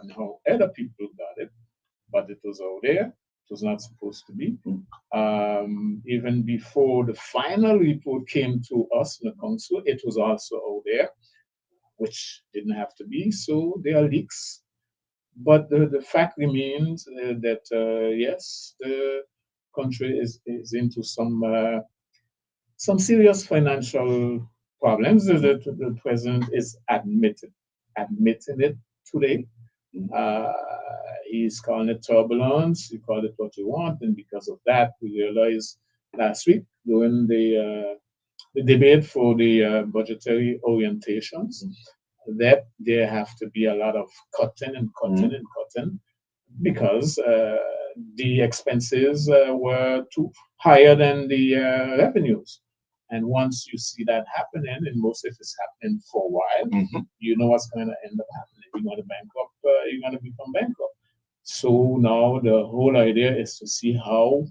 and how other people got it, but it was out there. It was not supposed to be. Even before the final report came to us in the council, it was also out there, which didn't have to be. So there are leaks. But the fact remains that, yes, the country is into some serious financial problems. The president is admitting it today. He's calling it turbulence. You call it what you want, and because of that, we realized last week during the debate for the budgetary orientations that there have to be a lot of cutting and cutting and cutting because the expenses were too higher than the revenues. And once you see that happening, and most of it's happening for a while, you know what's going to end up happening. You're going to bankrupt. You're going to become bankrupt. So now the whole idea is to see how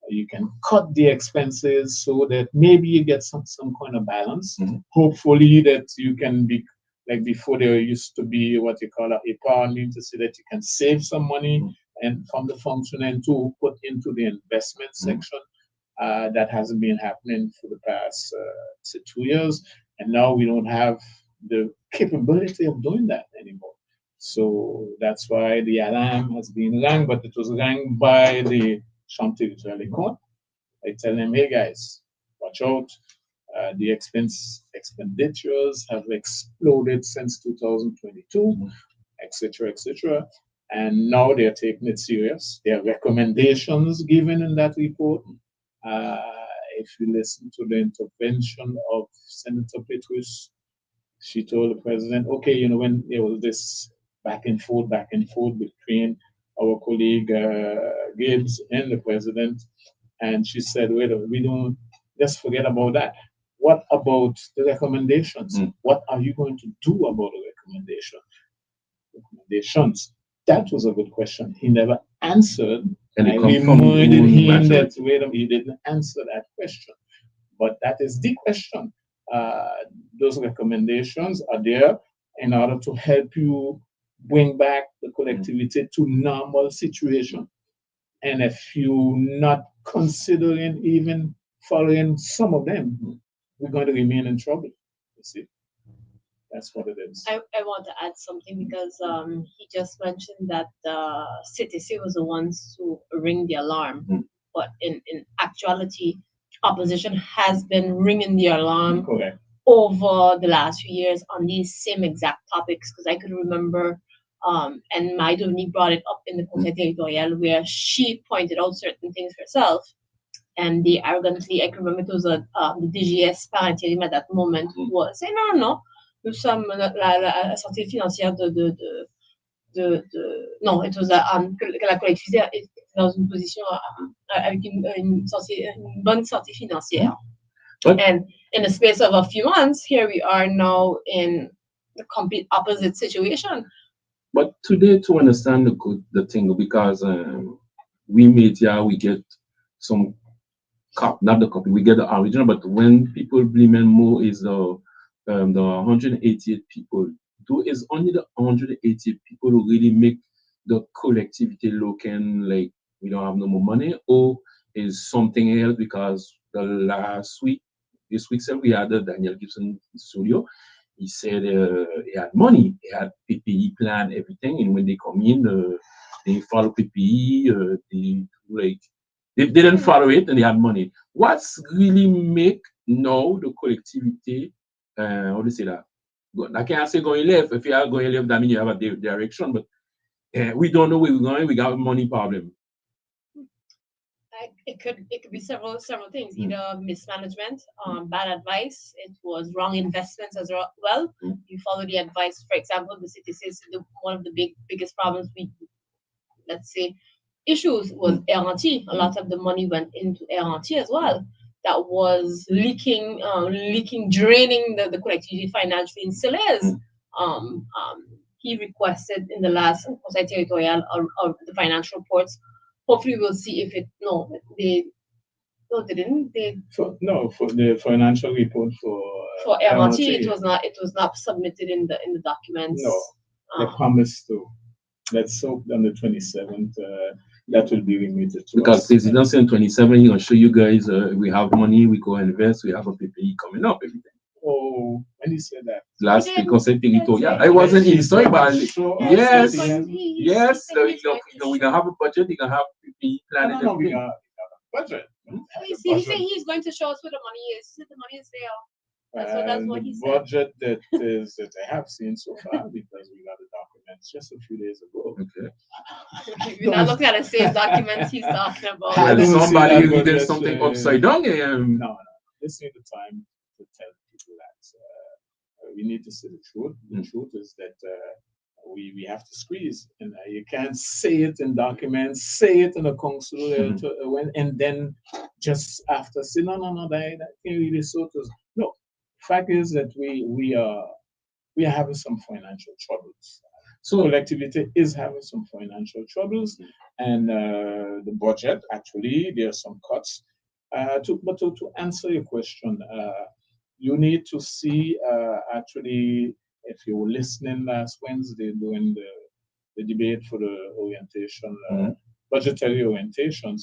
you can cut the expenses so that maybe you get some kind of balance. Hopefully that you can be like before there used to be what you call a épargne, to say that you can save some money and from the function and to put into the investment section. That hasn't been happening for the past 2 years, and now we don't have the capability of doing that anymore. So that's why the alarm has been rang, but it was rang by the Chambre territoriale court. I tell them, hey guys, watch out. The expenditures have exploded since 2022, etc., etc. And now they're taking it serious. There are recommendations given in that report. If you listen to the intervention of Senator Petrus, she told the president, okay, you know, when there was this back and forth between our colleague Gibbs and the president, and she said, wait, we don't, just forget about that. What about the recommendations? What are you going to do about the recommendations? That was a good question. He never answered. And I reminded him that he didn't answer that question. But that is the question. Those recommendations are there in order to help you bring back the collectivity to normal situation. And if you're not considering even following some of them, we're going to remain in trouble. You see, that's what it is. I want to add something because he just mentioned that the CTC was the ones to ring the alarm, but in actuality, opposition has been ringing the alarm over the last few years on these same exact topics. Because I could remember, and Maïdouni brought it up in the Conseil Territorial, where she pointed out certain things herself. And they arrogantly, I can remember it was the DGS par intérim at that moment, was saying, non, nous sommes la santé financière non, it was que la collectivité est dans une position avec une bonne santé financière. And in the space of a few months, here we are now in the complete opposite situation. But today, to understand the thing, because we media, we get some not the copy, we get the original, but when people blame more is the 188 people. Though it's only the 188 people who really make the collectivity looking like we don't have no more money, or is something else? Because this week we had the Daniel Gibson studio. He said he had money, he had PPE plan, everything, and when they come in, they follow PPE, they didn't follow it, and they had money. What's really make now the collectivity, how do you say that? I can't say going left. If you are going left, that means you have a direction, but we don't know where we're going. We got a money problem. It could be several things. Either mismanagement, bad advice. It was wrong investments as well. You follow the advice. For example, the city says one of the biggest problems issues was RNT. A lot of the money went into RNT as well. That was leaking, draining the collectivity financially in Celeste. He requested in the last Conseil Territorial of the financial reports. Hopefully, we'll see if they didn't. For the financial report for RNT, it was not submitted in the documents. No, they promised to. let's hope on the 27th that will be remitted to Because us. President in 27, he's gonna show you guys we have money, we go invest, we have a PPE coming up, everything. Oh, when he said that. Last week, Conseil Territorial. Yeah, I wasn't in story, but So, yes, He yes. said So, he's going to we're gonna have a budget, we're gonna have PPE plan and we everything. got budget. He said he's going to show us where the money is. He said the money is there. So that's what he The said. budget that I have seen so far, because we got the documents just a few days ago. Okay. We're not looking at the same documents he's talking about. I don't see Somebody that reading budget, something upside down. No, this is the time to tell people that we need to say the truth. The truth is that we have to squeeze, and you can't say it in documents, say it in a council, and then just after say no, that can't really sort of. No, fact is that we are having some financial troubles. So collectivity is having some financial troubles, and the budget actually there are some cuts. To answer your question, you need to see actually, if you were listening last Wednesday during the debate for the orientation, budgetary orientations,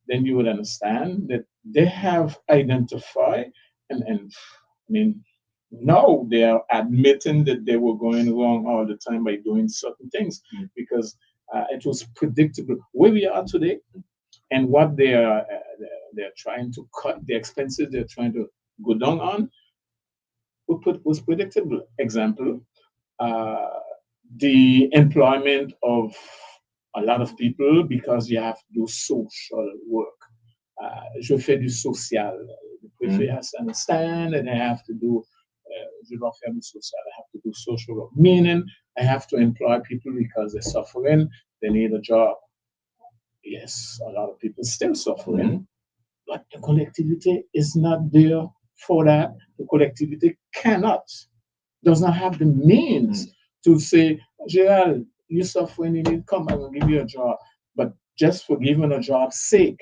then you would understand that they have identified and I mean, now they are admitting that they were going wrong all the time by doing certain things, because it was predictable where we are today and what they're trying to cut, the expenses they're trying to go down on was predictable. Example, the employment of a lot of people, because you have to do social work. Je fais du social. The préfet has to understand that I have to do je dois faire du social. I have to do social work, meaning I have to employ people because they're suffering, they need a job. Yes, a lot of people still suffering, but the collectivity is not there for that. The collectivity does not have the means to say, Gerald, you're suffering, you need to come, I will give you a job. But just for giving a job's sake,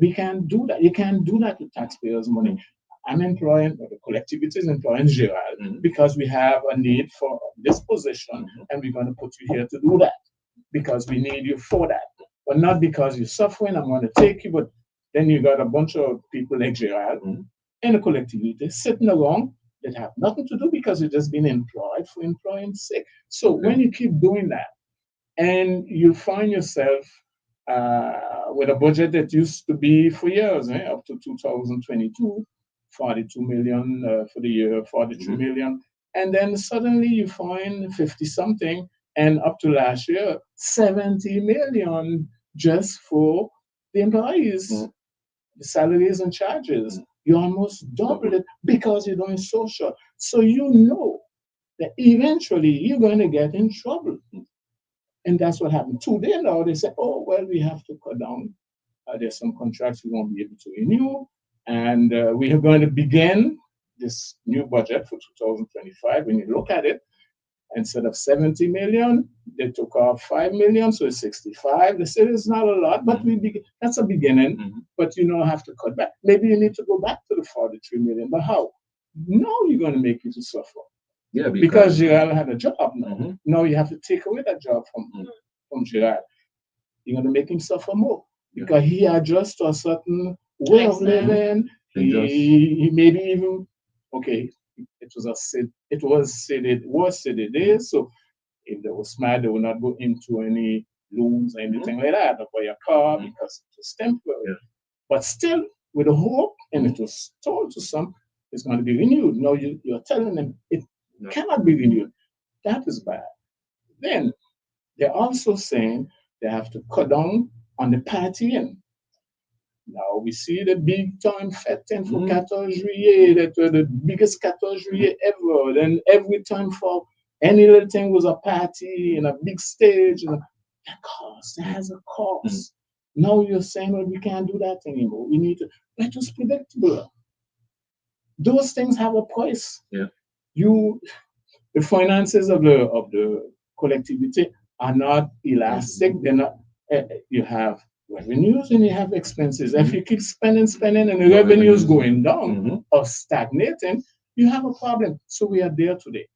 we can't do that. You can't do that with taxpayers' money. I'm employing, or the collectivity is employing Gerald because we have a need for this position, and we're going to put you here to do that because we need you for that. But not because you're suffering, I'm going to take you, but then you got a bunch of people like Gerald in the collectivity sitting around that have nothing to do because you've just been employed for employing sake. So when you keep doing that, and you find yourself with a budget that used to be for years, up to 2022, 42 million for the year, 43 million. And then suddenly you find 50 something, and up to last year, 70 million just for the employees, the salaries and charges. You almost double it because you're doing social. So you know that eventually you're going to get in trouble. And that's what happened. Today now, they say, oh, well, we have to cut down. There's some contracts we won't be able to renew. And we are going to begin this new budget for 2025. When you look at it, instead of 70 million, they took off 5 million, so it's 65. They said it's not a lot, but that's a beginning. But you don't have to cut back. Maybe you need to go back to the 43 million. But how? No, you're going to make people suffer. Yeah, because Gerald had a job now. Now you have to take away that job from Gerald. You're going to make him suffer more because he adjusts to a certain way of living. He maybe even, okay, it was said it is. So if they were smart, they would not go into any loans or anything like that, or buy a car because it was temporary. But still, with a hope, and it was told to some, it's going to be renewed. Now you're telling them it cannot be renewed. That is bad. Then they're also saying they have to cut down on the partying. Now we see the big time fêting for 14 juillet, that were the biggest 14 juillet ever. Then every time for any little thing was a party and a big stage. And that has a cost. Now you're saying, well, we can't do that anymore. We need to. That was predictable. Those things have a price. Yeah. The finances of the collectivity are not elastic. They're not. You have revenues and you have expenses. If you keep spending, and the revenues going down or stagnating, you have a problem. So we are there today.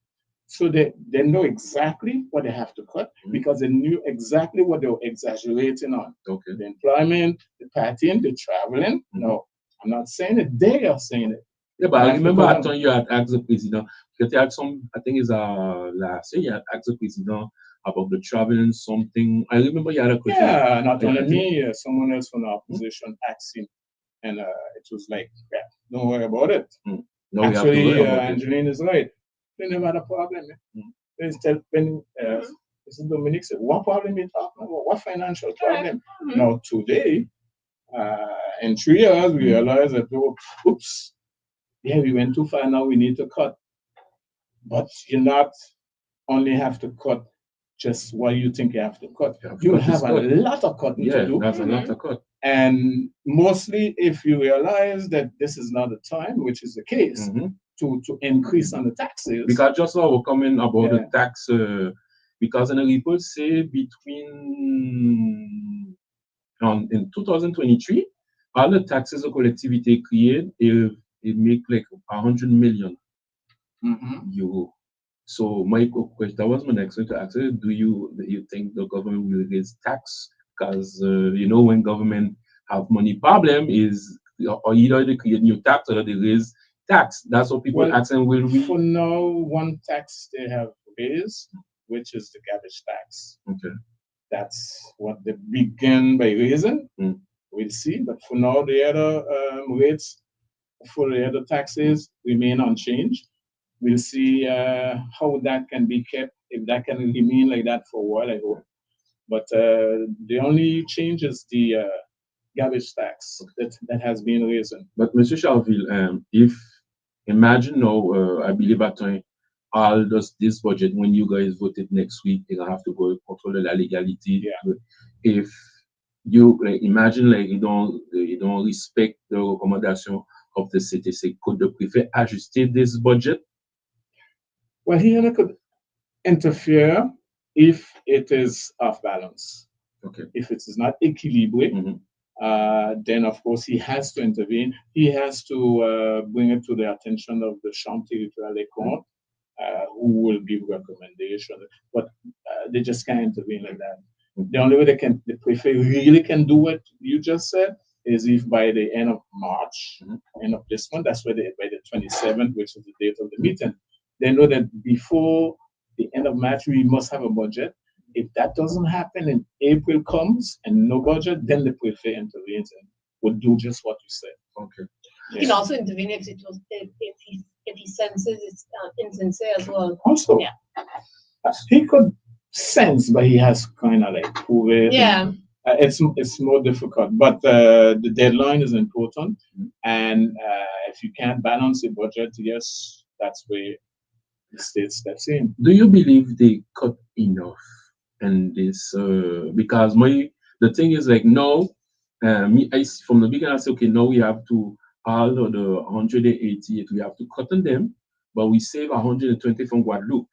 So they know exactly what they have to cut because they knew exactly what they were exaggerating on. Okay. The employment, the partying, the traveling. No, I'm not saying it. They are saying it. Yeah, but I That's remember the at time you had asked the president, because you had some, I think it's last year, you had asked the president about the traveling something. I remember you had a question. Yeah, not only me, someone else from the opposition asked him, and it was like, yeah, don't worry about it. No, Actually, we have to worry about Angeline is right. They never had a problem. They tell when this is Dominique said, what problem you talking about? What financial problem? Now today, in 3 years, we realized that, oh, oops, yeah, we went too far. Now we need to cut. But you not only have to cut just what you think you have to cut. You have a lot of cutting to do. That's a lot of cut. And mostly, if you realize that this is not the time, which is the case, to increase on the taxes. Because just now we're coming about the tax, because in the report say between in 2023, all the taxes the collectivity create, it make like 100 million euro. So my question, that was my next question to ask you, do you think the government will raise tax? Because when government have money problem is or either they create new tax or they raise tax. That's what people asking, will we? For now, one tax they have raised, which is the garbage tax. Okay. That's what they begin by raising. We'll see. But for now, the other rates for the other taxes remain unchanged. We'll see how that can be kept, if that can remain like that for a while, I hope. But the only change is the garbage tax that has been raised. But Monsieur Charville, if imagine now, I believe at time, all this budget, when you guys voted next week, they're gonna have to go control the legality. Yeah. If you imagine like you don't respect the recommendation of the CTC, could the prefect ajuster this budget? Well, he could interfere if it is off balance. Okay. If it is not equilibrium, then of course he has to intervene. He has to bring it to the attention of the Chambre territoriale des comptes, who will give recommendation. But they just can't intervene like that. The only way the prefect really can do what you just said is if by the end of March, end of this month, that's where by the 27th, which is the date of the meeting, they know that before the end of March, we must have a budget. If that doesn't happen and April comes and no budget, then the prefect intervenes and would do just what you said. Okay. He can also intervene if he senses it's insincere as well. Also, he could sense, but he has kind of like prove it. Yeah. It's more difficult, but the deadline is important, and if you can't balance the budget, yes, that's where the state steps in. Do you believe they cut enough in this? Because the thing is like no, from the beginning I say okay, now we have to all of the 188 we have to cut on them, but we save 120 from Guadeloupe.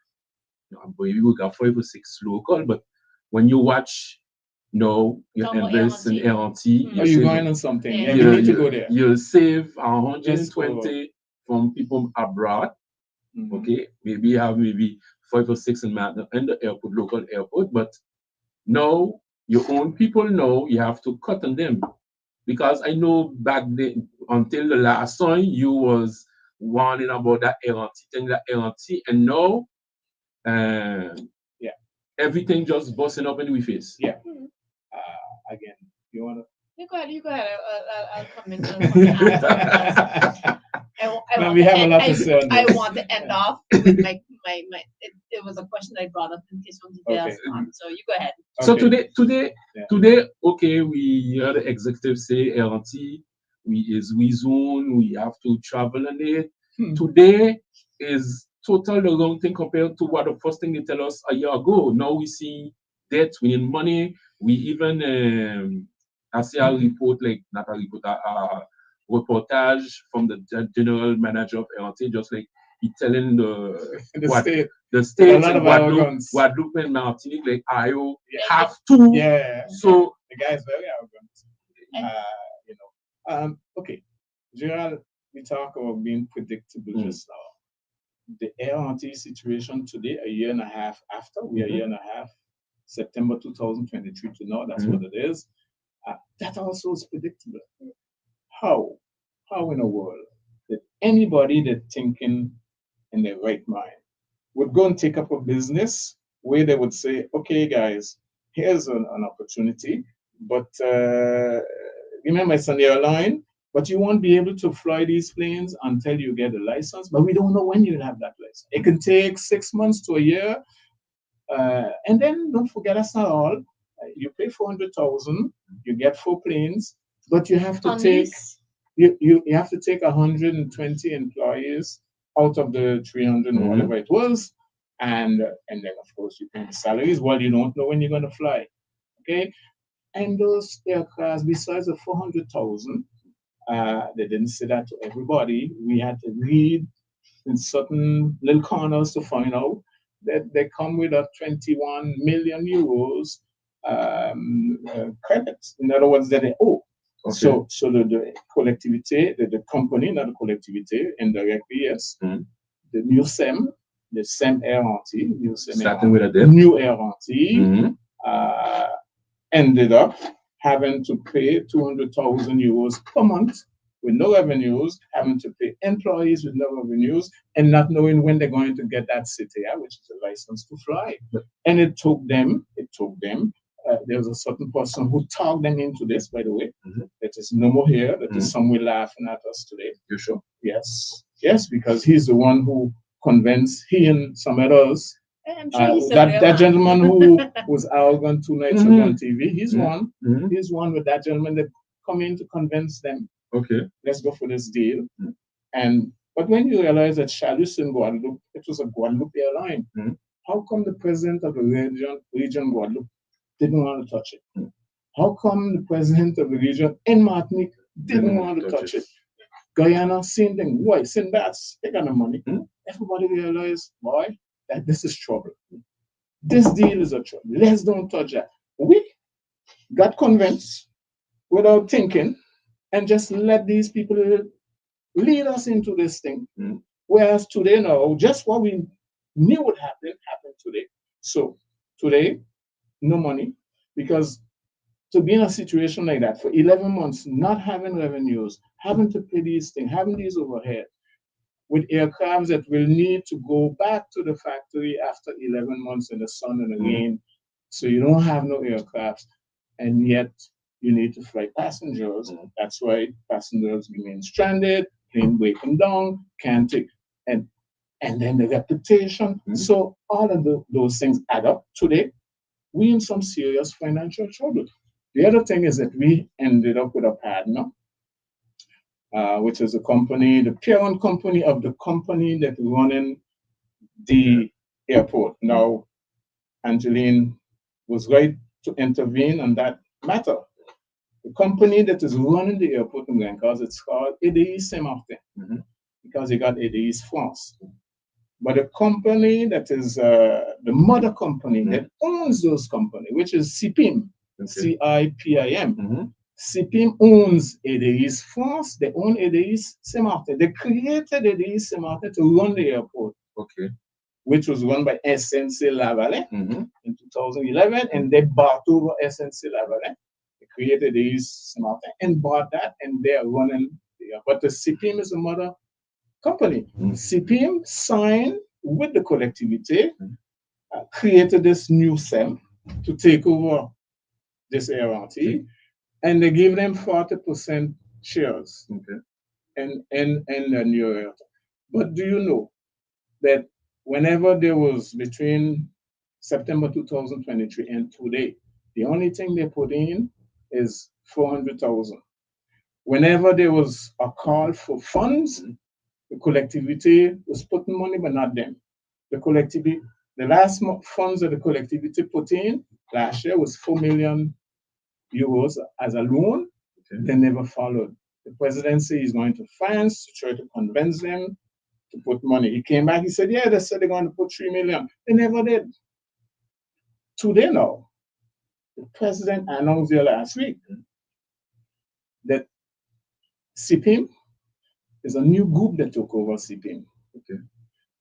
We got 5 or 6 local, but when you watch. No, you invest in LT. You're going on something. Yeah, you need to go there. You'll save 120 from people abroad. Okay, maybe you have 5 or 6 in the airport, local airport, but now your own people know you have to cut on them. Because I know back then, until the last time, you was warning about that LT, and now, everything just busting up in the face. Yeah. Again, you want to? You go ahead. I'll come in. We have a lot to say on this. I want to end off with it was a question I brought up in case somebody else on. So you go ahead. So today, okay, we heard the executive say LT, we zone, we have to travel on it. Today is totally the wrong thing compared to what the first thing they tell us a year ago. Now we see debt, we need money. We even I see a report, like not a report, a reportage from the general manager of LT, just like he telling the state and Guadeloupe and Martinique, like IO have to. Yeah. So the guy is very arrogant. Okay, Gerald, we talk about being predictable just now. the ART situation today, a year and a half after, we are a year and a half, September 2023 to now, that's what it is. That also is predictable. How? How in the world that anybody that thinking in their right mind would go and take up a business where they would say, okay, guys, here's an opportunity, but remember it's an airline, but you won't be able to fly these planes until you get a license, but we don't know when you'll have that license. It can take 6 months to a year. And then don't forget, that's not all. You pay 400,000, you get 4 planes, but you have to take you have to take 120 employees out of the 300 or whatever it was, and then of course you pay the salaries while you don't know when you're going to fly. Okay, and those aircrafts, besides the 400,000, they didn't say that to everybody. We had to read in certain little corners to find out that they come with a 21 million euros credit. In other words, that they owe. Okay. So the collectivity, the company, not the collectivity, indirectly, yes. The new SEM, the SEM ART, new SEM starting with a debt. New ART, ended up having to pay 200,000 euros per month with no revenues, having to pay employees with no revenues, and not knowing when they're going to get that CTA, which is a license to fly. And it took them, there was a certain person who talked them into this, by the way, that is no more here, that is somewhere laughing at us today. You sure? Yes, because he's the one who convinced, he and some others, that gentleman who was arrogant 2 nights ago on TV, he's one with that gentleman that come in to convince them, okay, let's go for this deal. But when you realize that Charles in Guadeloupe, it was a Guadeloupe airline, how come the president of the region Guadeloupe didn't want to touch it? How come the president of the region in Martinique didn't want to touch it? Guyana, same thing. Why? Same bats. They got no money. Everybody realized, boy, that this is trouble. This deal is a trouble. Let's don't touch that. We got convinced without thinking and just let these people lead us into this thing. Whereas today, now, just what we knew would happen, happened today. So today, no money, because to be in a situation like that for 11 months, not having revenues, having to pay these things, having these overhead, with aircrafts that will need to go back to the factory after 11 months in the sun and the rain, so you don't have no aircrafts, and yet you need to fly passengers. That's why passengers remain stranded, plane breaking down, can't take, and then the reputation. So all of those things add up. Today, we in some serious financial trouble. The other thing is that we ended up with a partner, which is a company, the parent company of the company that running the airport. Now, Angeline was right to intervene on that matter. The company that is running the airport in Glencrest, it's called ADI Saint-Martin, because you got ADI France. But the company that is the mother company that owns those companies, which is CIPIM, CIPIM. CIPIM owns ADI's France, they own ADI's Saint-Martin. They created ADI's Saint-Martin to run the airport, which was run by SNC-Lavalin in 2011, and they bought over SNC-Lavalin. They created ADI's Saint-Martin and bought that, and they are running the airport. But the CIPIM is a mother company. CIPIM signed with the collectivity, created this new SEM to take over this ART, and they gave them 40% shares in the new ART. But do you know that whenever there was between September 2023 and today, the only thing they put in is 400,000. Whenever there was a call for funds, the collectivity was putting money, but not them. The collectivity, the last funds that the collectivity put in last year was 4 million euros as a loan. They never followed. The presidency is going to France to try to convince them to put money. He came back, he said, yeah, they said they're going to put 3 million. They never did. Today now, the president announced here last week that CIPIM is a new group that took over CIPIM.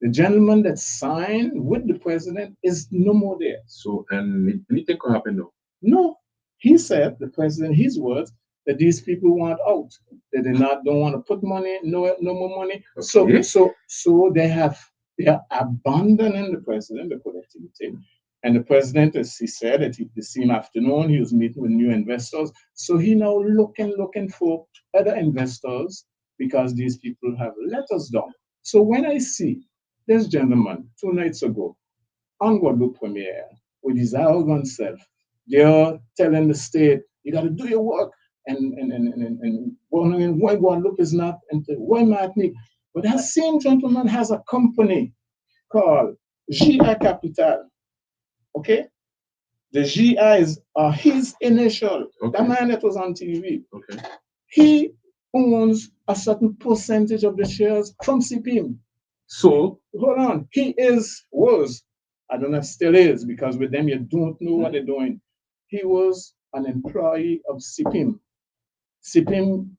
The gentleman that signed with the president is no more there. So, and anything could happen though. No, he said, the president, his words, that these people want out, that don't want to put money, no more money. Okay. So they are abandoning the president, the collectivity. And the president, as he said, that the same afternoon he was meeting with new investors. So he now looking for other investors because these people have let us down. So when I see this gentleman 2 nights ago on Guadeloupe Premiere with his arrogant self, they're telling the state, you got to do your work, and wondering why Guadeloupe is not, and why Martinique. But that same gentleman has a company called GI Capital. Okay? The GIs are his initial. Okay. That man that was on TV. Okay. He owns a certain percentage of the shares from CPM. So, hold on. He was, I don't know if still is, because with them you don't know what they're doing. He was an employee of CPM. CPM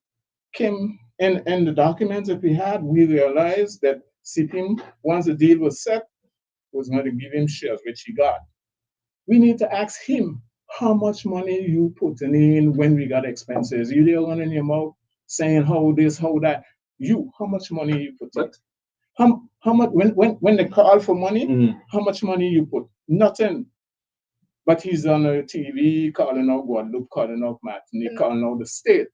came in the documents that we had, we realized that CPM, once the deal was set, was going to give him shares, which he got. We need to ask him how much money you put in when we got expenses. You there running your mouth saying how this, how that. How much money you put in? How much when they call for money, how much money you put? Nothing. But he's on the TV calling out Guadeloupe, calling out Martinique, calling out the state.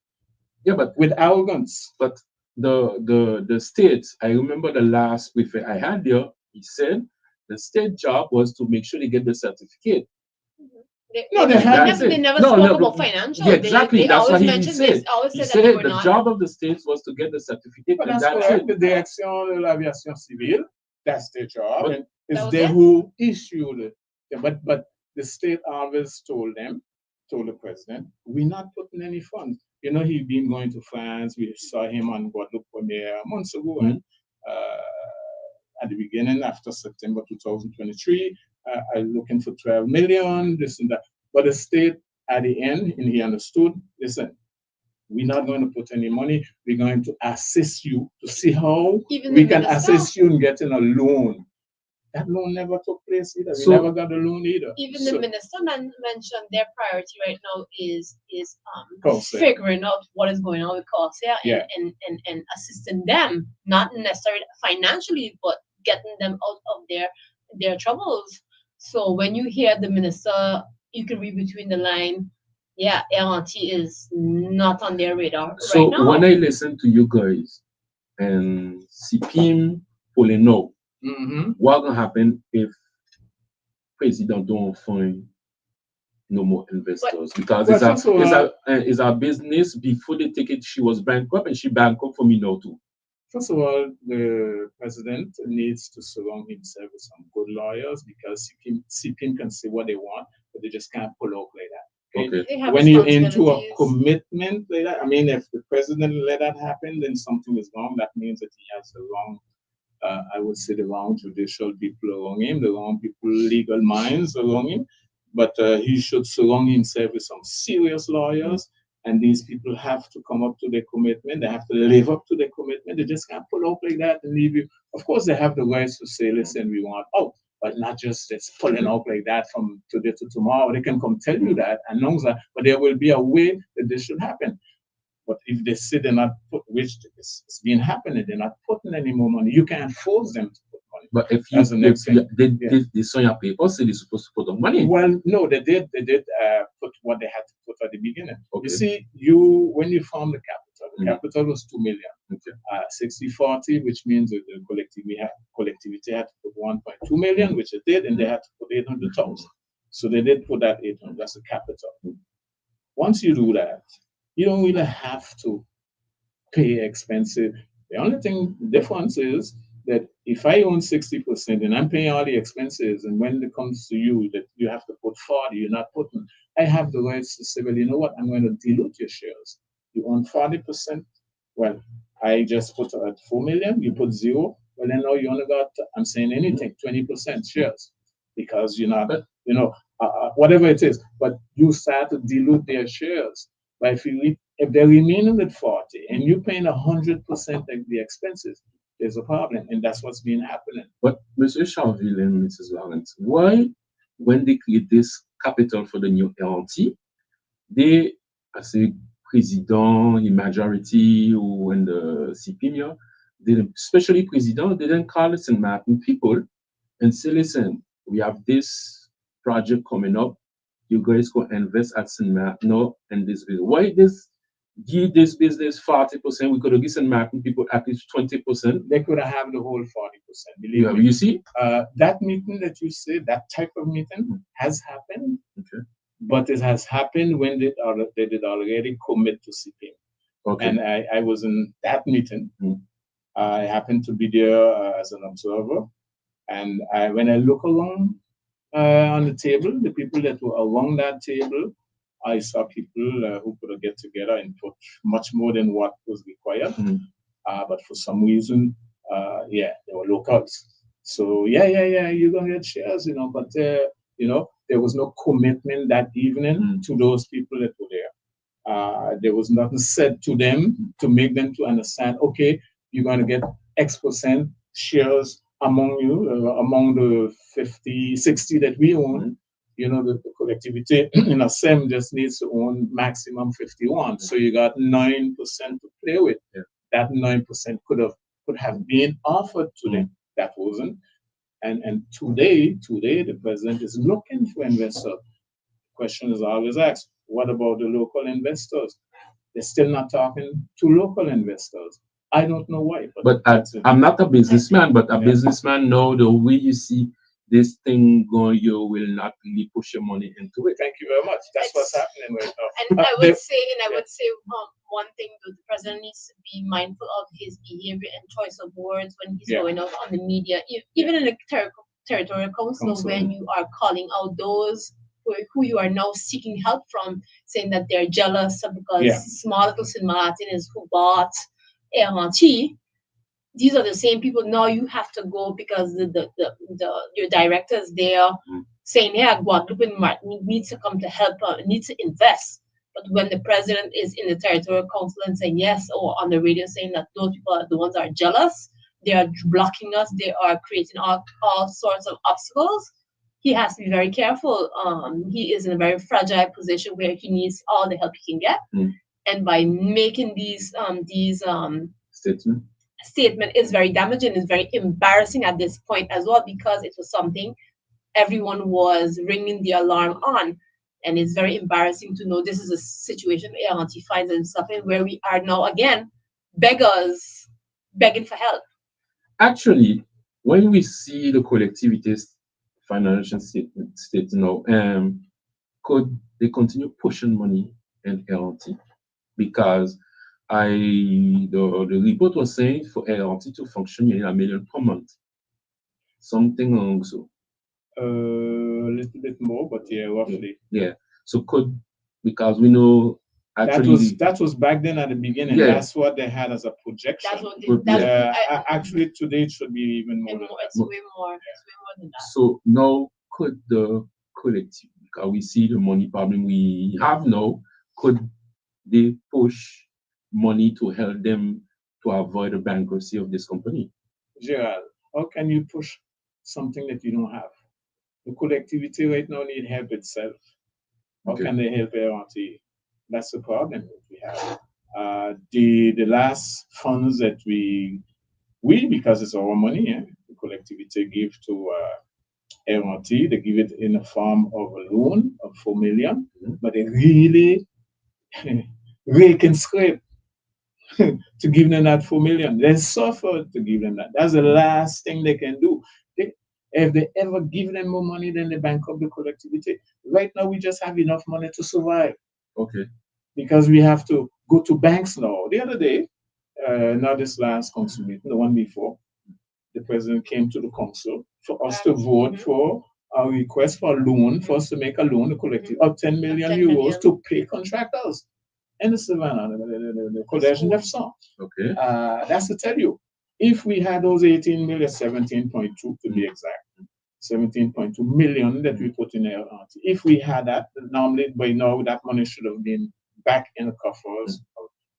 Yeah, but with arrogance. But the states, I remember the last brief I had there, he said the state job was to make sure they get the certificate. They never spoke about financial. Yeah, exactly. That's what he said. He said the job of the states was to get the certificate. But that's correct. The Direction de l'Aviation Civile, that's their job. And it's they who issued it. But the state always told the president, we're not putting any funds. You know, he'd been going to France. We saw him on Guadeloupe Premiere months ago. And at the beginning, after September 2023, I'm looking for 12 million, this and that. But the state, at the end, and he understood, listen, we're not going to put any money. We're going to assist you to see how we can assist you in getting a loan. That loan never took place either. We never got a loan either. Even the minister mentioned their priority right now is figuring out what is going on with Corsair and assisting them, not necessarily financially, but getting them out of their troubles. So when you hear the minister, you can read between the line. Yeah, LNT is not on their radar right now. So when I listen to you guys and CPM pulling out, what gonna happen if president don't find no more investors? Because it's a business. Before they take it, she was bankrupt, and she bankrupt for me now too. First of all, the president needs to surround himself with some good lawyers, because CPM can say what they want, but they just can't pull out like that. Okay. When you're into a commitment like that, I mean, if the president let that happen, then something is wrong. That means that he has the wrong, I would say, the wrong judicial people around him, the wrong people, legal minds around him. But he should surround himself with some serious lawyers. And these people have to come up to their commitment. They have to live up to their commitment. They just can't pull out like that and leave you. Of course, they have the rights to say, listen, we want out, but not just pulling out like that from today to tomorrow. They can come tell you that, announce that, but there will be a way that this should happen. But if they say they're not put, which it's been happening, they're not putting any more money, you can't force them to put money. But if they saw your paper, so they're supposed to put the money. Well, no, they did put what they had to put at the beginning. Okay. You see, when you form the capital was 2 million. Okay. 60-40, which means that the collectivity had to put 1.2 million, which it did, and they had to put 800,000. So they did put that 800. That's the capital. Once you do that, you don't really have to pay expensive. The only difference is that if I own 60% and I'm paying all the expenses, and when it comes to you that you have to put 40, you're not putting, I have the rights to say, well, you know what, I'm going to dilute your shares. You own 40%. Well, I just put at 4 million, you put 0. Well, then now you only got, I'm saying anything, 20% shares, because you're not, whatever it is, but you start to dilute their shares. But if they're remaining at 40 and you're paying 100% of the expenses, there's a problem, and that's what's been happening. But Monsieur Charville and Mrs. Laurence, why, when they create this capital for the new LNT, they, as a president, the majority, or in the CPMIA, especially president, they didn't call the St. Martin people and say, listen, we have this project coming up. You guys go invest at St. Martin and this business. Why give this business 40%? We could have given St. Martin people at least 20%. They could have the whole 40%. Yeah, you see? That meeting that you said, that type of meeting has happened. Okay. But it has happened when they did already commit to CPM. Okay. And I was in that meeting. I happened to be there as an observer. And when I look along on the table, the people that were along that table, I saw people who could get together and put much more than what was required. But for some reason, they were locals. So you're gonna get shares, but there was no commitment that evening to those people that were there. There was nothing said to them to make them to understand, okay, you're gonna get X% shares among you, among the 50, 60 that we own. The collectivity in a SEM just needs to own maximum 51. So you got 9% to play with. Yeah. That 9% could have been offered to them. That wasn't. And today the president is looking for investors. The question is always asked, what about the local investors? They're still not talking to local investors. I don't know why. But I'm not a businessman, but a businessman know the way you see this thing going, you will not really push your money into it. Thank you very much. That's what's happening right now. And I would say, one thing that the president needs to be mindful of his behavior and choice of words when he's going out on the media, even in the territorial council, when you are calling out those who you are now seeking help from, saying that they're jealous because small little St. Martin is who bought LNT. These are the same people now you have to go because your directors there saying, Guadalupe and Martin needs to come to help, needs to invest. But when the president is in the territorial council and saying yes, or on the radio saying that those people are the ones that are jealous, they are blocking us, they are creating all sorts of obstacles, he has to be very careful. He is in a very fragile position where he needs all the help he can get. And by making these statement is very damaging, is very embarrassing at this point as well, because it was something everyone was ringing the alarm on. And it's very embarrassing to know this is a situation LNT finds itself in, where we are now again beggars begging for help. Actually, when we see the collectivity's financial state now, could they continue pushing money in LNT? Because the report was saying for LNT to function, you need $1 million per month. Something along so. A little bit more, but roughly. Yeah. So because we know actually that was back then at the beginning. Yeah. That's what they had as a projection. Actually, today it should be even more. It's way more. It's way more than that. So now could the collective, because we see the money problem we have now, could they push money to help them to avoid the bankruptcy of this company? Gerald, how can you push something that you don't have? The collectivity right now need help itself. How can they help LNT? That's the problem that we have. The last funds that we because it's our money, the collectivity give to LNT, they give it in the form of a loan of $4 million, but they really rake and scrape to give them that $4 million. They suffer to give them that. That's the last thing they can do. If they ever give them more money, then they bankrupt the collectivity. Right now, we just have enough money to survive. Okay. Because we have to go to banks now. The other day, not this last council meeting, the one before, the president came to the council for us to vote for a request for a loan, for us to make a loan, the collective, of 10 million euros to pay contractors. And the Savannah, the college left some. Okay. That's to tell you, if we had those 18 million, 17.2 to be exact, 17.2 million that we put in LNT, if we had that, normally by now that money should have been back in the coffers.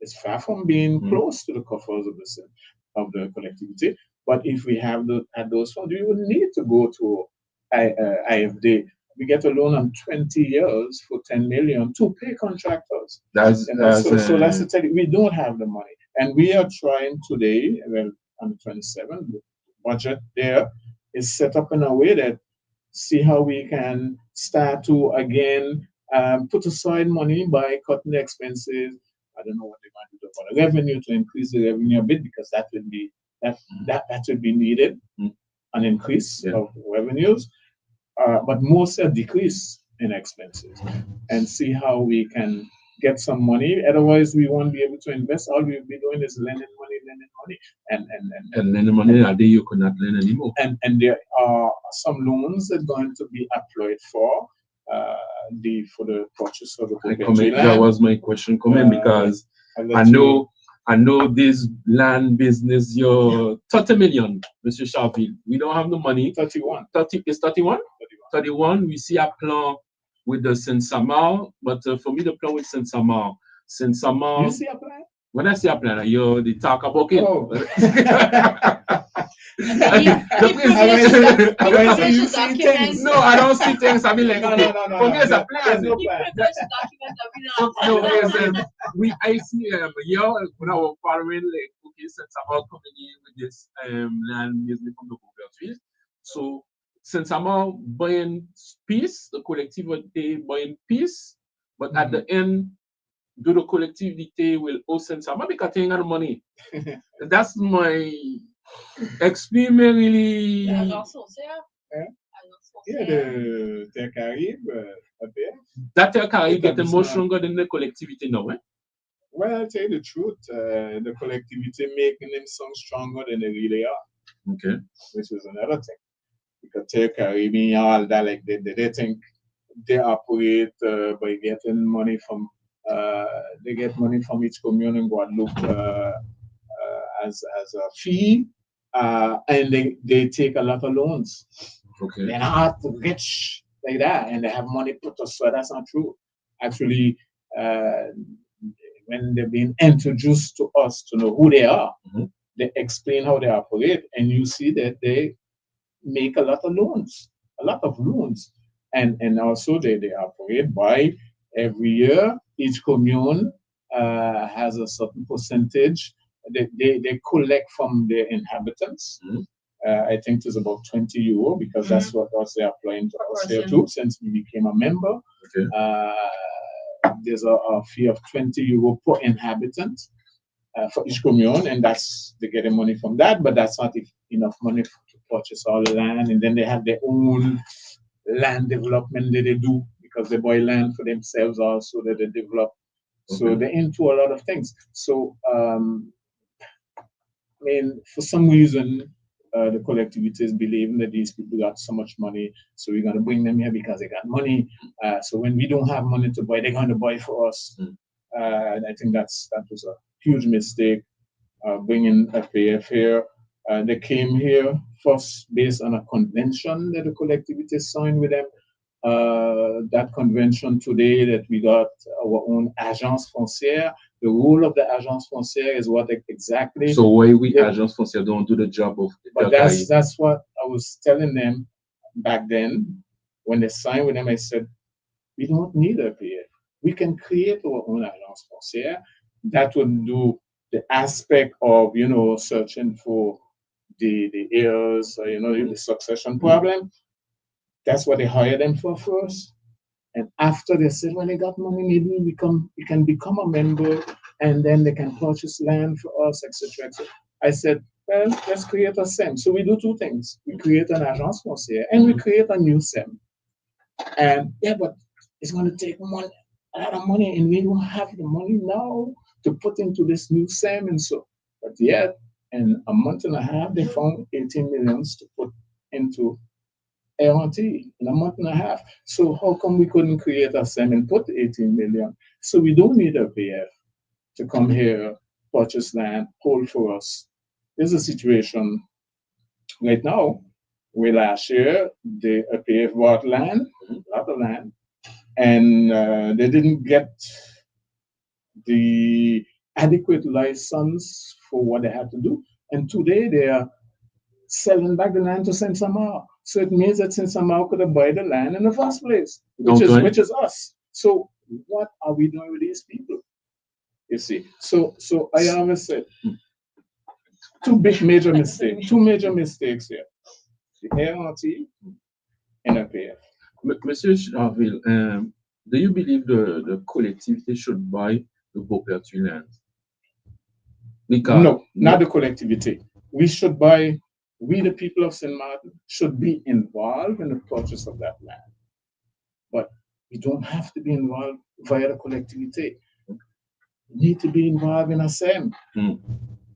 It's far from being close to the coffers of the city. of the collectivity. But if we have had those funds, we would need to go to IFD. We get a loan on 20 years for 10 million to pay contractors. That's So that's to tell you, we don't have the money. And we are trying today, well, on the 27th, the budget there is set up in a way that see how we can start to again put aside money by cutting the expenses. I don't know what they want to do about the revenue to increase the revenue a bit because that would be that would be needed, an increase of revenues, but most a decrease in expenses, and see how we can get some money. Otherwise, we won't be able to invest. All we'll be doing is lending money, and lending money. A day you could not lend anymore. And there are some loans that are going to be applied for the purchase of the property land. That was my question coming because I know this land business. You're 30 million, Monsieur Charville. We don't have the money. 31. 30 is 31. 31. We see a plan with the Saint-Samar, but for me the plan with Saint-Samar. You see a plan? When I see a plan, they talk about it. Oh. No, I don't see things. I mean, like, okay, for me, it's a plan. I see, when I was following, like, okay, since I'm coming in with this land business from the cooperative, so since I'm buying peace, the collectivity buying peace, but at the end, do the collectivity will owe Saint-Samar because they ain't got the money. That's my experiment really. The Terre Caraïbe, that Terre Caraïbe getting more stronger than the collectivity now, eh? Well, I'll tell you the truth, the collectivity making them sound stronger than they really are. Okay. Which is another thing. Because Terre Caraïbe, all that, like they think they operate by getting money from they get money from each commune in Guadeloupe as a fee, and they take a lot of loans. Okay. They're not rich like that, and they have money put aside. That's not true. Actually, when they're being introduced to us to know who they are, they explain how they operate, and you see that they make a lot of loans, and also they operate by every year. Each commune has a certain percentage they collect from their inhabitants. I think it's about 20 euro because that's what us they're applying to us here too since we became a member. Okay. There's a fee of 20 euro per inhabitant for each commune, and that's they getting money from that, but that's not enough money to purchase all the land, and then they have their own land development that they do because they buy land for themselves also that they develop. So they're into a lot of things. So I mean, for some reason, the collectivity is believing that these people got so much money, so we're going to bring them here because they got money. So when we don't have money to buy, they're going to buy for us. And I think that was a huge mistake, bringing FAF here. They came here first based on a convention that the collectivity signed with them. That convention today that we got our own agence foncière. The role of the agence foncière is what exactly. So why we agence foncière don't do the job of? But that's what I was telling them back then when they signed with them. I said we don't need a PF. We can create our own agence foncière that would do the aspect of searching for the heirs, the succession problem. That's what they hired them for first. And after they said, when they got money, maybe we can become a member and then they can purchase land for us, etc. I said, well, let's create a SEM. So we do two things. We create an agence foncière and we create a new SEM. And but it's going to take a lot of money, and we don't have the money now to put into this new SEM. And so, but yet, in a month and a half, they found 18 million to put into ART in a month and a half. So how come we couldn't create a SEM and put 18 million? So we don't need a PF to come here, purchase land, hold for us. There's a situation right now where last year the PF bought land, a lot of land, and they didn't get the adequate license for what they had to do. And today they are selling back the land to Saint Samar. So it means that Saint Samar could have bought the land in the first place, which is us. So what are we doing with these people? You see. So I always said two major mistakes here. The ART and APF. Monsieur Charville, do you believe the collectivity should buy the property land? No, not the collectivity. We, the people of St. Martin, should be involved in the purchase of that land. But we don't have to be involved via the collectivity. We need to be involved in ASEM.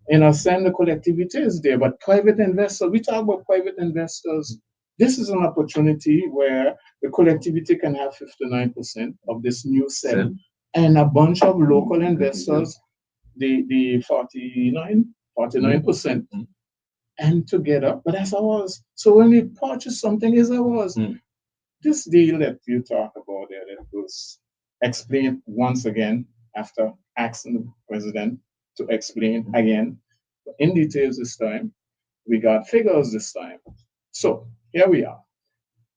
In ASEM, the collectivity is there, but private investors, we talk about private investors. This is an opportunity where the collectivity can have 59% of this new SEM, and a bunch of local investors, the 49%, and together, but that's ours. So when we purchase something, it's ours. This deal that you talk about there, that was explained once again after asking the president to explain again in details this time. We got figures this time. So here we are.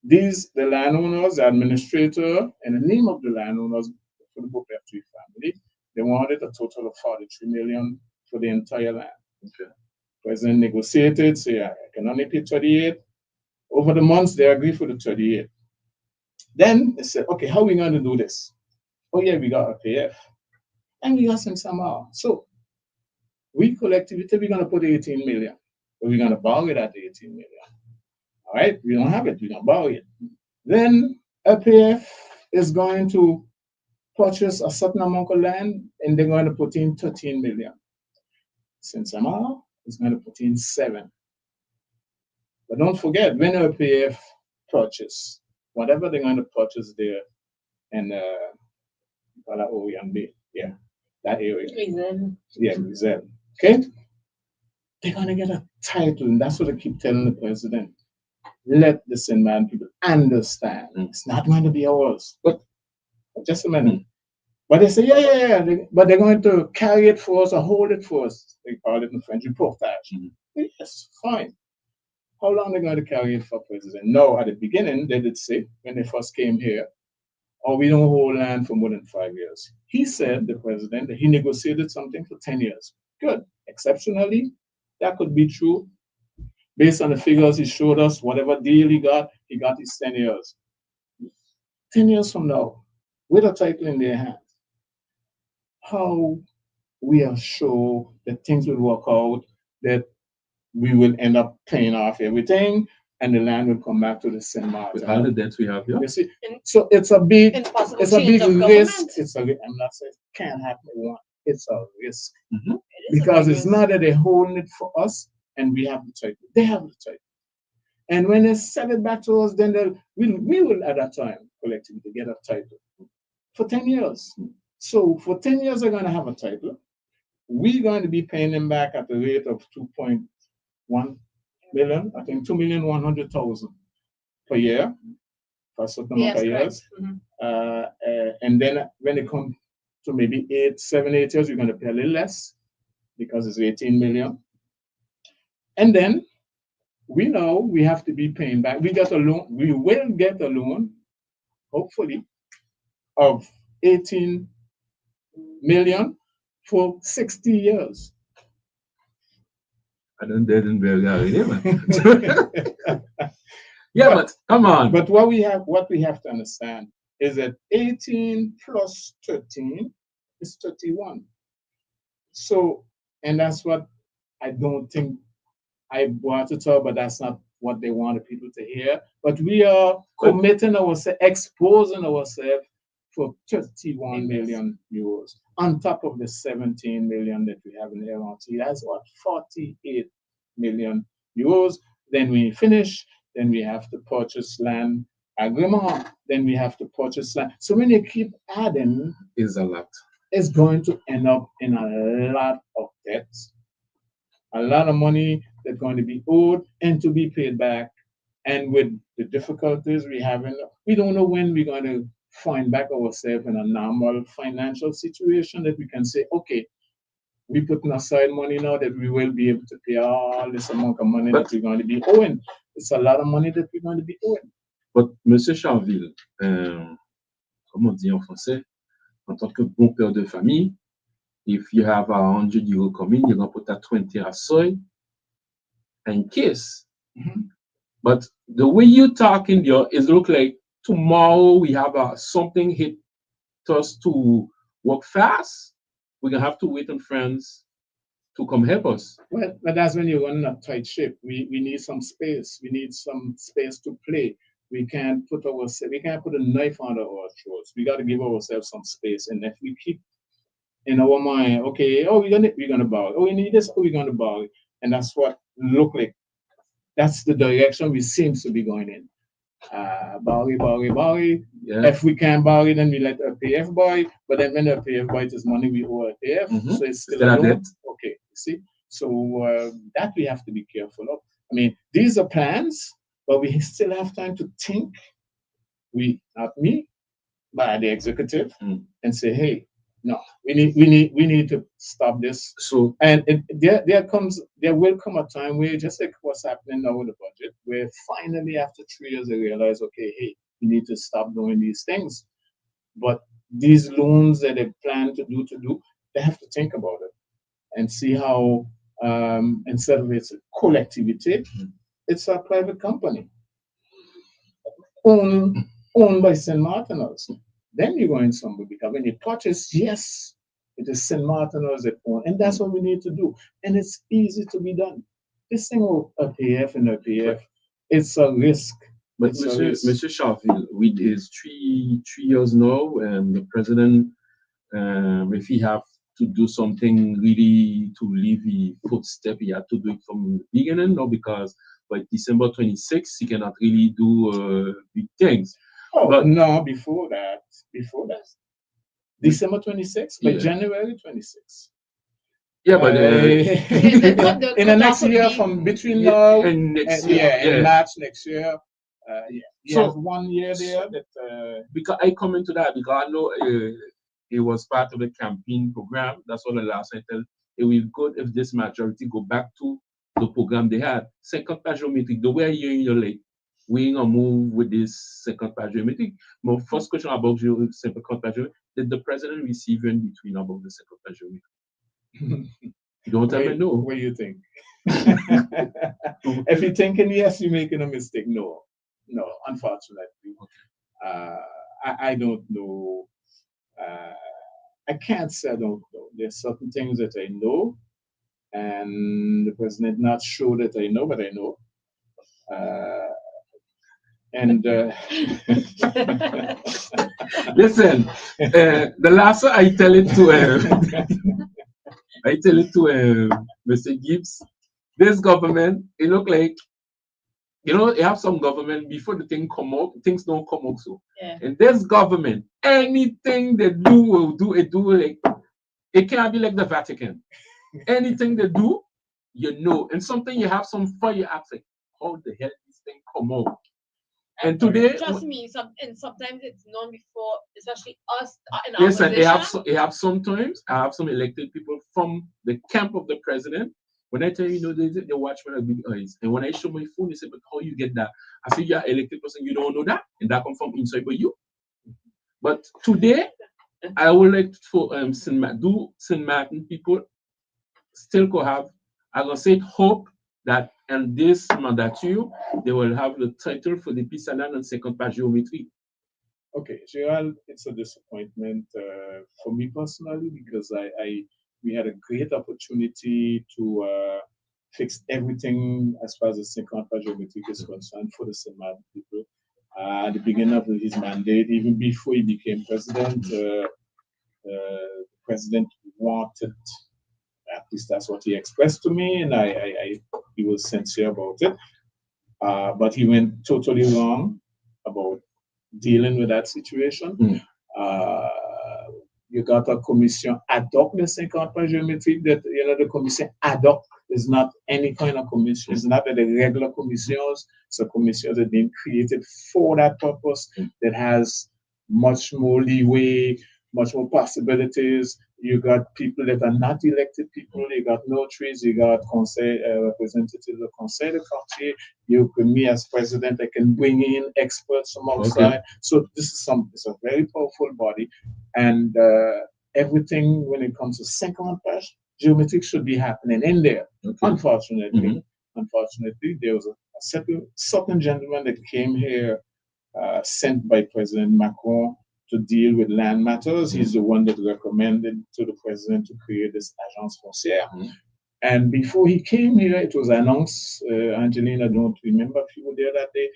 These, the landowners, the administrator, and the name of the landowners for the Bopetri family, they wanted a total of 43 million for the entire land. Okay. President negotiated, say I can only pay 38. Over the months, they agreed for the 38. Then they said, okay, how are we going to do this? Oh yeah, we got a PF. And we got some somehow. So we collectivity, we're going to put 18 million. But we're going to borrow it at 18 million. All right, we don't have it, we're going to borrow it. Then APF is going to purchase a certain amount of land and they're going to put in 13 million. Since Amar is going to put in 7. But don't forget, when APF purchase, whatever they're going to purchase there in yeah, that area. Reason. Yeah, reserve. Okay? They're going to get a title, and that's what I keep telling the president. Let the St. Man people understand. It's not going to be ours. But just a minute. But they say, yeah. But they're going to carry it for us or hold it for us. They call it in French, reportage. Yes, fine. How long are they going to carry it for, president? No, at the beginning, they did say, when they first came here, we don't hold land for more than 5 years. He said, the president, that he negotiated something for 10 years. Good. Exceptionally, that could be true. Based on the figures he showed us, whatever deal he got his 10 years. 10 years from now, with a title in their hands, how we are sure that things will work out, that we will end up paying off everything, and the land will come back to the same market. With all the debts we have here. You see, so it's a big risk. I'm not saying it can't happen at once. It's a risk. Because it's not that they're holding it for us and we have the title. They have the title. And when they sell it back to us, then we will at that time collectively get a title for 10 years. So for 10 years, they're going to have a title. We're going to be paying them back at the rate of 2.1 million, I think 2,100,000 per year for a certain amount of years. And then when it comes to maybe 7, 8 years, you're going to pay a little less because it's 18 million. And then we know we have to be paying back. We got a loan. We will get a loan, hopefully, of 18 million for 60 years. I don't dare bury man. Yeah, but come on. But what we have to understand is that 18 plus 13 is 31. So, and that's what I don't think I brought it up, but that's not what they wanted people to hear. But we are committing ourselves, exposing ourselves for 31 million euros on top of the 17 million that we have in the LRT. That's what, 48 million euros. Then we finish, then we have to purchase land agreement, then we have to purchase land. So when you keep adding, is a lot. It's going to end up in a lot of debts, a lot of money that's going to be owed and to be paid back. And with the difficulties we have, we don't know when we're going to find back ourselves in a normal financial situation that we can say, okay, we putting aside money now that we will be able to pay all this amount of money that we're going to be owing. It's a lot of money that we're going to be owing. But Monsieur Charville, comme on dit en français, en tant que bon père de famille, if you have €100 coming, you're going to put that 20 aside in case. But the way you're talking there, it look like tomorrow we have something hit us to work fast. We're going to have to wait on friends to come help us. Well, but that's when you're running a tight ship. We need some space. We need some space to play. We can't put a knife under our throats. We got to give ourselves some space. And if we keep in our mind, okay, oh, we're gonna borrow. Oh, we need this. Oh, we're gonna borrow. And that's what look like. That's the direction we seem to be going in. Borrow. Yeah. If we can't borrow, then we let our PF borrow. But then when our PF borrows is money, we owe our PF. So it's still a loan. Okay, you see. So that we have to be careful of. I mean, these are plans, but we still have time to think. Not me, but the executive, and say, hey, no, we need to stop this. So and there will come a time where, just like what's happening now with the budget, where finally after 3 years they realize, okay, hey, we need to stop doing these things. But these loans that they plan to do, they have to think about it and see how instead of it's a collectivity, it's a private company owned by St. Martiners. Then you go in somewhere, because when you purchase, yes, it is St. Martiners that own, and that's what we need to do. And it's easy to be done. This thing of APF and APF, it's a risk. But Monsieur Charville, with his three years now, and the president, if he have to do something really to leave the footstep, he had to do it from the beginning, no? Because by December 26th, he cannot really do big things. Oh, but no, before that, December 26th, by January 26th. Yeah, but in the next year, from between now and next year, in March next year, you have 1 year there. That because I come into that because I know it was part of the campaign program. That's what the last I tell. It will be good if this majority go back to the program they had. Second pageometric, the way you're in your leg. We're going to move with this second pageometric. My first question about your second pageometric, did the president receive in between about the second pageometric? You don't tell me no. What do you think? If you're thinking yes, you're making a mistake. No, unfortunately. I don't know. I can't say I don't know. There's certain things that I know, and the president not sure that I know, but I know. Listen, the last one I tell it to Mr. Gibbs. This government, it look like, you have some government before the thing come up, things don't come up so. Yeah. And this government, anything they do like it can't be like the Vatican. Anything they do, and something you have some fire, you ask like, how the hell this thing come out? And today, trust me, sometimes it's known before, especially us in our listen, position. I have some elected people from the camp of the president. When I tell you, they watch me like big eyes. And when I show my phone, they say, but how you get that? I say, you're an elected person, you don't know that? And that comes from inside by you. But today, I would like for St. Martin people still could have, I'm going to say, hope that in this mandature, they will have the title for the peace and second pageometry. Okay, Gerald, it's a disappointment for me personally, because we had a great opportunity to fix everything as far as the second pageometry is concerned for the St. Martin people. At the beginning of his mandate, even before he became president, the president wanted, at least that's what he expressed to me, and he was sincere about it. But he went totally wrong about dealing with that situation. You got a commission ad hoc, the second pageometric, that the commission ad hoc is not any kind of commission. It's not the regular commissions. It's a commission that been created for that purpose, that has much more leeway, much more possibilities, You got people that are not elected people. You got notaries. You got conseil representatives of conseil de quartier. You can, me as president, I can bring in experts from outside. Okay. So this is it's a very powerful body, and everything when it comes to 50 page geometric should be happening in there. Okay. Unfortunately, there was a certain gentleman that came here, sent by President Macron to deal with land matters. He's the one that recommended to the president to create this agence foncière. And before he came here, it was announced, Angeline, I don't remember if you were there that day,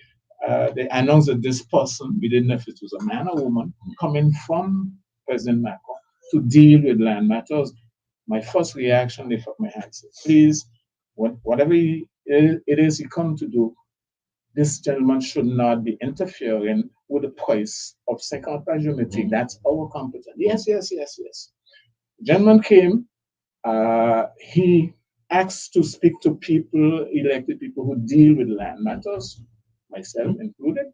they announced that this person, we didn't know if it was a man or woman, coming from President Macron to deal with land matters. My first reaction, lift up my hands, said, please, whatever it is he come to do, this gentleman should not be interfering with the price of 50 page geometric. That's our competence. Yes. The gentleman came, he asked to speak to people, elected people who deal with land matters, myself included,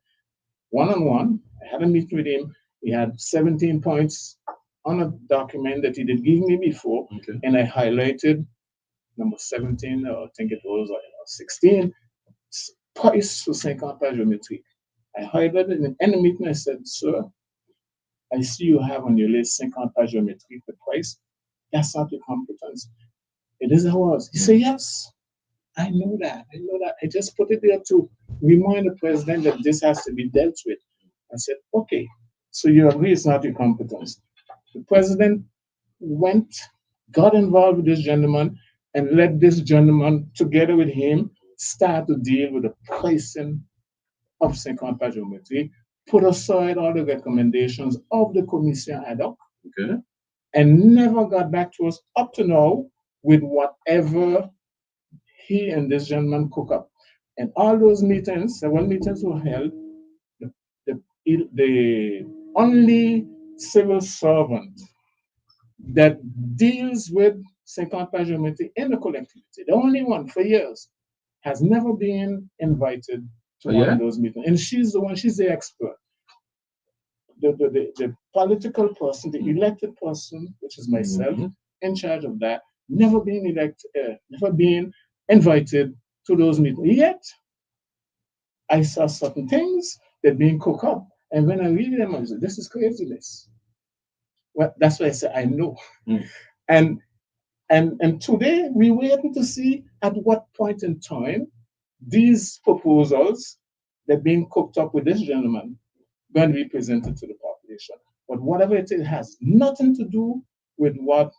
one-on-one. I had a meeting with him. He had 17 points on a document that he did give me before, and I highlighted number 17, or I think it was 16, price for 50 page geometric. I highlighted in the meeting. I said, sir, I see you have on your list 50 page geometric, the price. That's not your competence. It is ours. He said, yes, I know that. I just put it there to remind the president that this has to be dealt with. I said, okay, so you agree it's not your competence. The president got involved with this gentleman, and let this gentleman, together with him, start to deal with the pricing of 50 page geometry, put aside all the recommendations of the commission ad hoc, and never got back to us up to now with whatever he and this gentleman cook up. And all those meetings, several meetings were held, the only civil servant that deals with 50 page geometry in the collectivity, the only one for years, has never been invited to one of those meetings. And she's the expert. The political person, the elected person, which is myself, in charge of that, never been invited to those meetings. Yet, I saw certain things that being cooked up. And when I read them, I said, this is craziness. Well, that's why I say I know. And today we're waiting to see at what point in time these proposals that are being cooked up with this gentleman going to be presented to the population. But whatever it is, has nothing to do with what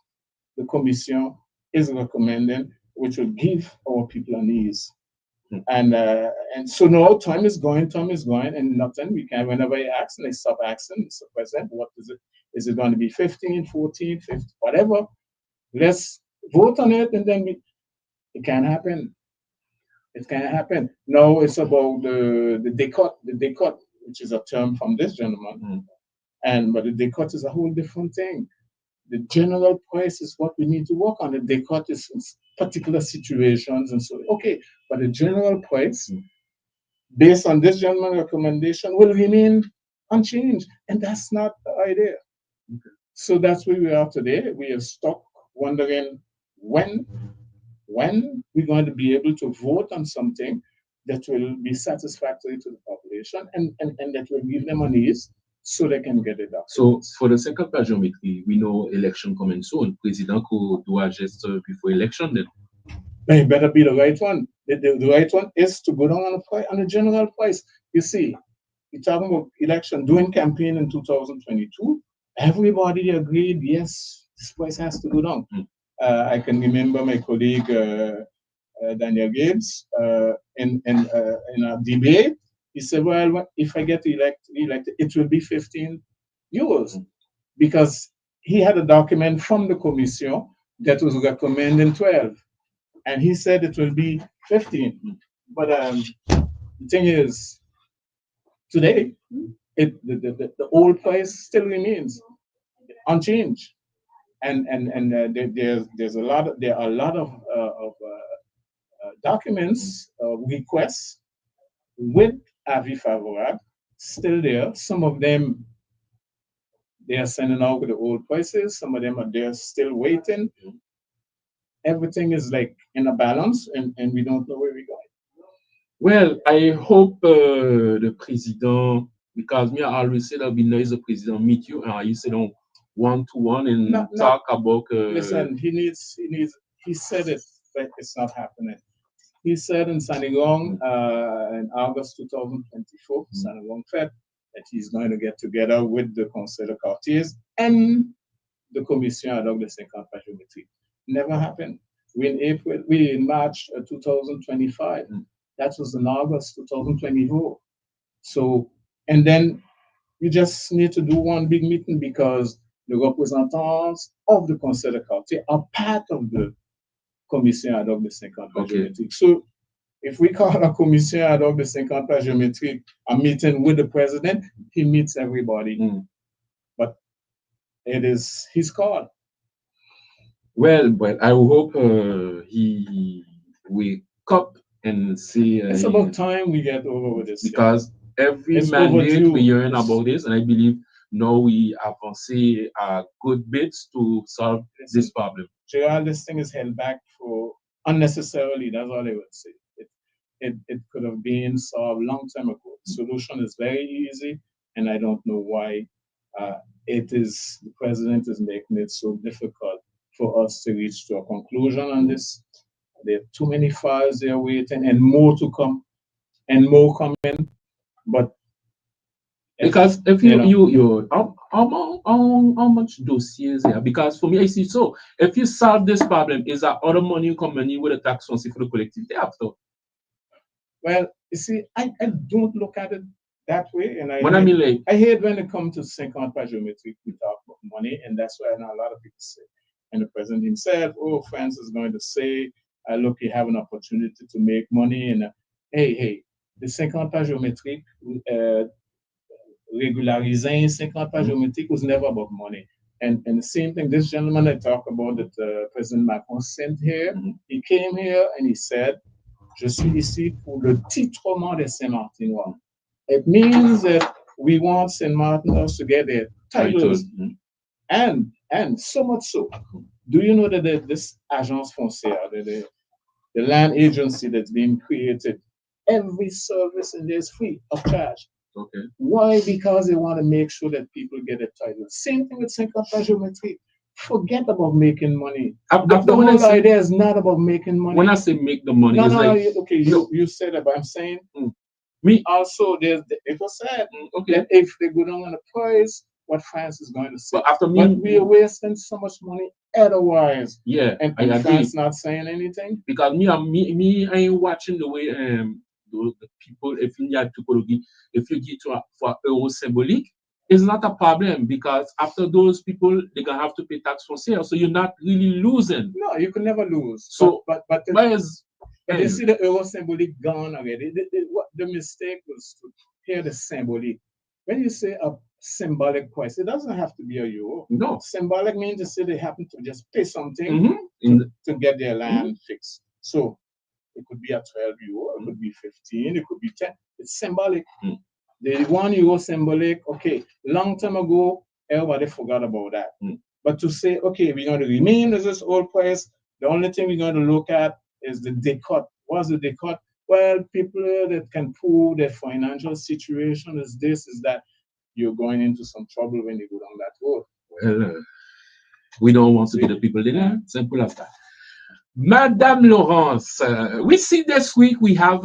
the commission is recommending, which will give our people an ease. And so now time is going, and nothing. We can, whenever I ask, and they stop asking, Mr. President, what is it? Is it going to be 15, 14, 15, whatever? Let's vote on it, and then it can happen. It can happen. Now it's about the décote, which is a term from this gentleman. But the décote is a whole different thing. The general price is what we need to work on. The décote is in particular situations, and so okay. But the general price, based on this gentleman's recommendation, will remain unchanged, and that's not the idea. So that's where we are today. We are stuck wondering when we're going to be able to vote on something that will be satisfactory to the population and that will give them an ease so they can get it done. So for the 50 page geometry, we know election coming soon. President could do a geste before election then. It better be the right one. The right one is to go down on the general price. You see, we're talking about election, doing campaign in 2022. Everybody agreed, yes, this price has to go down. I can remember my colleague Daniel Gibbs in a debate. He said, well, if I get elected, it will be 15 euros. Because he had a document from the commission that was recommending 12. And he said it will be 15. But the thing is, today, the old price still remains unchanged. And there are a lot of documents, requests with avis favorable still there. Some of them, They are sending out with the old prices. Some of them are there still waiting. Everything is like in a balance, and we don't know where we're going. Well, I hope the president, because me I always say that would be nice the president meet you and you sit on one-to-one and talk about. Listen, he said it, but it's not happening. He said in Sanigong in August 2024, Sanigong Fed, that he's going to get together with the Conseil de Quartiers and the Commission ad hoc de 50 par géométrique. Never happened. We in March 2025. That was in August 2024. So, and then you just need to do one big meeting because the representatives of the Conseil de Quartier are part of the Commission ad hoc de 50 par géométrique. So, if we call a Commission ad hoc de 50 par géométrique a meeting with the president, he meets everybody. But it is his call. Well, but I hope he wake up and see. It's about time we get over with this. Because every mandate we hearing about this, and I believe now we avancé good bits to solve this problem. Gerald, this thing is held back for unnecessarily. That's all I would say. It could have been solved long time ago. The solution is very easy, and I don't know why the president is making it so difficult for us to reach to a conclusion on this. There are too many files there waiting, and more to come, and more coming. But because if you how much dossiers there? Because for me, I see so. If you solve this problem, is that other money coming with a tax for the collectivity after? Well, you see, I don't look at it that way, and I hate when it comes to 50 par géométrique, we talk about money, and that's why I know a lot of people say. And the president himself, France is going to say, look, you have an opportunity to make money, and hey, the 50 par géométrique, regularising 50 par géométrique was never about money. And the same thing, this gentleman I talk about that President Macron sent here, he came here and he said, je suis ici pour le titrement des Saint-Martinois. It means that we want Saint-Martinois to get their titles. And so much so, do you know that this Agence Foncière, the land agency that's being created, every service in there is free of charge. Okay. Why? Because they want to make sure that people get a title. Same thing with 50 par géométrique. Forget about making money. The whole idea is not about making money. When I say make the money, you said it, but I'm saying me also. It was said that if they go down on the price, what France is going to say. But we are wasting so much money otherwise. Yeah, and France not saying anything. Because me, I ain't watching the way the people. If you get for euro symbolic, it's not a problem because after those people, they're gonna have to pay tax foncière, so you're not really losing. No, you can never lose. So, but you see the euro symbolic gone already. The mistake was to hear the symbolic. When you say a symbolic price, it doesn't have to be a euro. No, symbolic means to say they happen to just pay something to get their land fixed. So it could be a 12 euro, it could be 15, it could be 10. It's symbolic. The 1 euro symbolic, okay, long time ago, everybody forgot about that. But to say, okay, we're going to remain as this old price, the only thing we're going to look at is the decut. What's the decut? Well, people that can prove their financial situation is this, is that, you're going into some trouble when you go down that road. Well, we don't want to be the people there. Simple as that. Madame Laurence, we see this week we have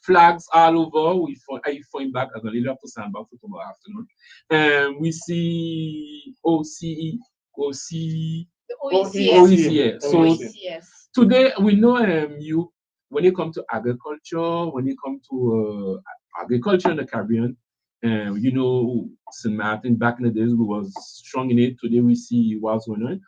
flags all over. I find back as a leader to stand back for tomorrow afternoon. We see OCE. So today we know you when you come to agriculture, when you come to agriculture in the Caribbean. You know, St. Martin back in the days we was strong in it. Today we see what's going on.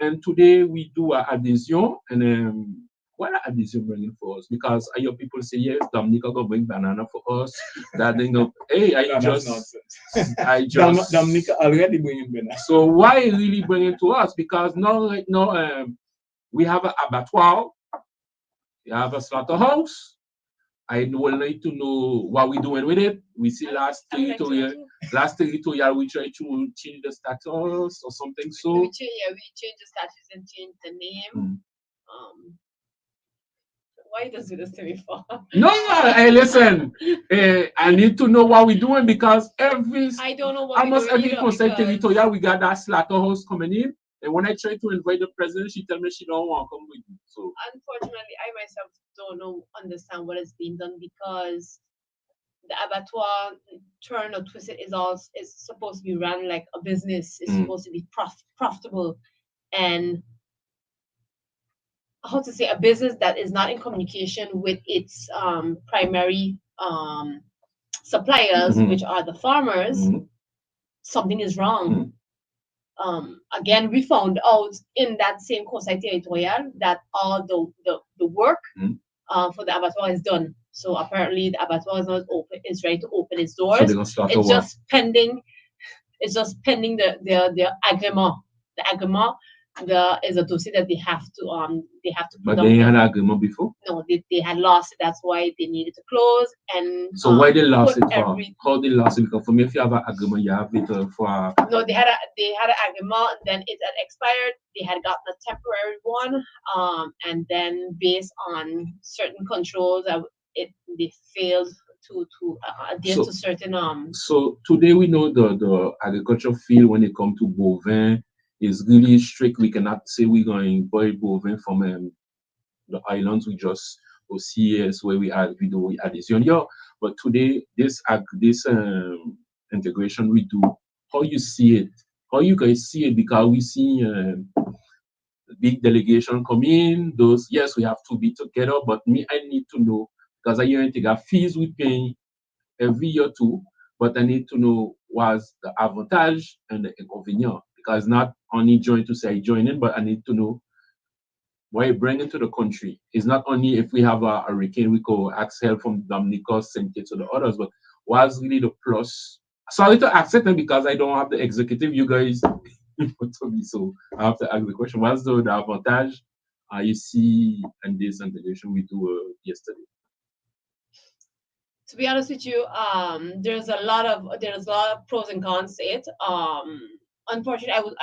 And today we do an adhesion. And what are adhesion bringing for us? Because I hear people say, yes, Dominica going to bring banana for us. That they go, hey, I just. Dominica already bringing banana. So why really bring it to us? Because now, we have an abattoir, we have a slaughterhouse, I would like to know what we're doing with it. We see last territorial, we try to change the status or something. So we change the status and change the name. Why does it do this to me for? No, hey, listen. I need to know what we're doing because I don't know what almost every because conseil territorial we got that slaughterhouse coming in. And when I try to invite the president, she tell me she don't want to come with me. So unfortunately, I myself don't understand what is being done because the abattoir turn or twist it is supposed to be run like a business. It's supposed to be profitable, and how to say a business that is not in communication with its primary suppliers, which are the farmers. Something is wrong. Again, we found out in that same Conseil Territorial that all the work for the abattoir is done. So apparently the abattoir is not open, is ready to open its doors. So it's just pending the agreement. The agreement is a dossier that they have to put. But they had an agreement before? No, they had lost it. That's why they needed to close. And so why they lost it for? How they lost it? Because for me, if you have an agreement, you have it for. No, they had an agreement. Then it had expired. They had gotten a temporary one. And then based on certain controls, they failed to adhere to certain So today we know the agriculture field when it comes to bovine is really strict. We cannot say we're going to buy bovine from the islands. We just go CS where we add addition. Yeah, but today this integration we do. How you see it? How you guys see it? Because we see big delegation come in. Those yes, we have to be together. But me, I need to know because I hear to get fees we pay every year too. But I need to know what's the advantage and the inconvenience. Because not only join to say join in, but I need to know what you bring into the country. It's not only if we have a hurricane, we go ask help from Dominica, St. Kitts, or the others, but what's really the plus? Sorry to accept them because I don't have the executive. You guys to me, so I have to ask the question. What's the advantage you see in this integration we do yesterday? To be honest with you, there's a lot of pros and cons to it. Unfortunately,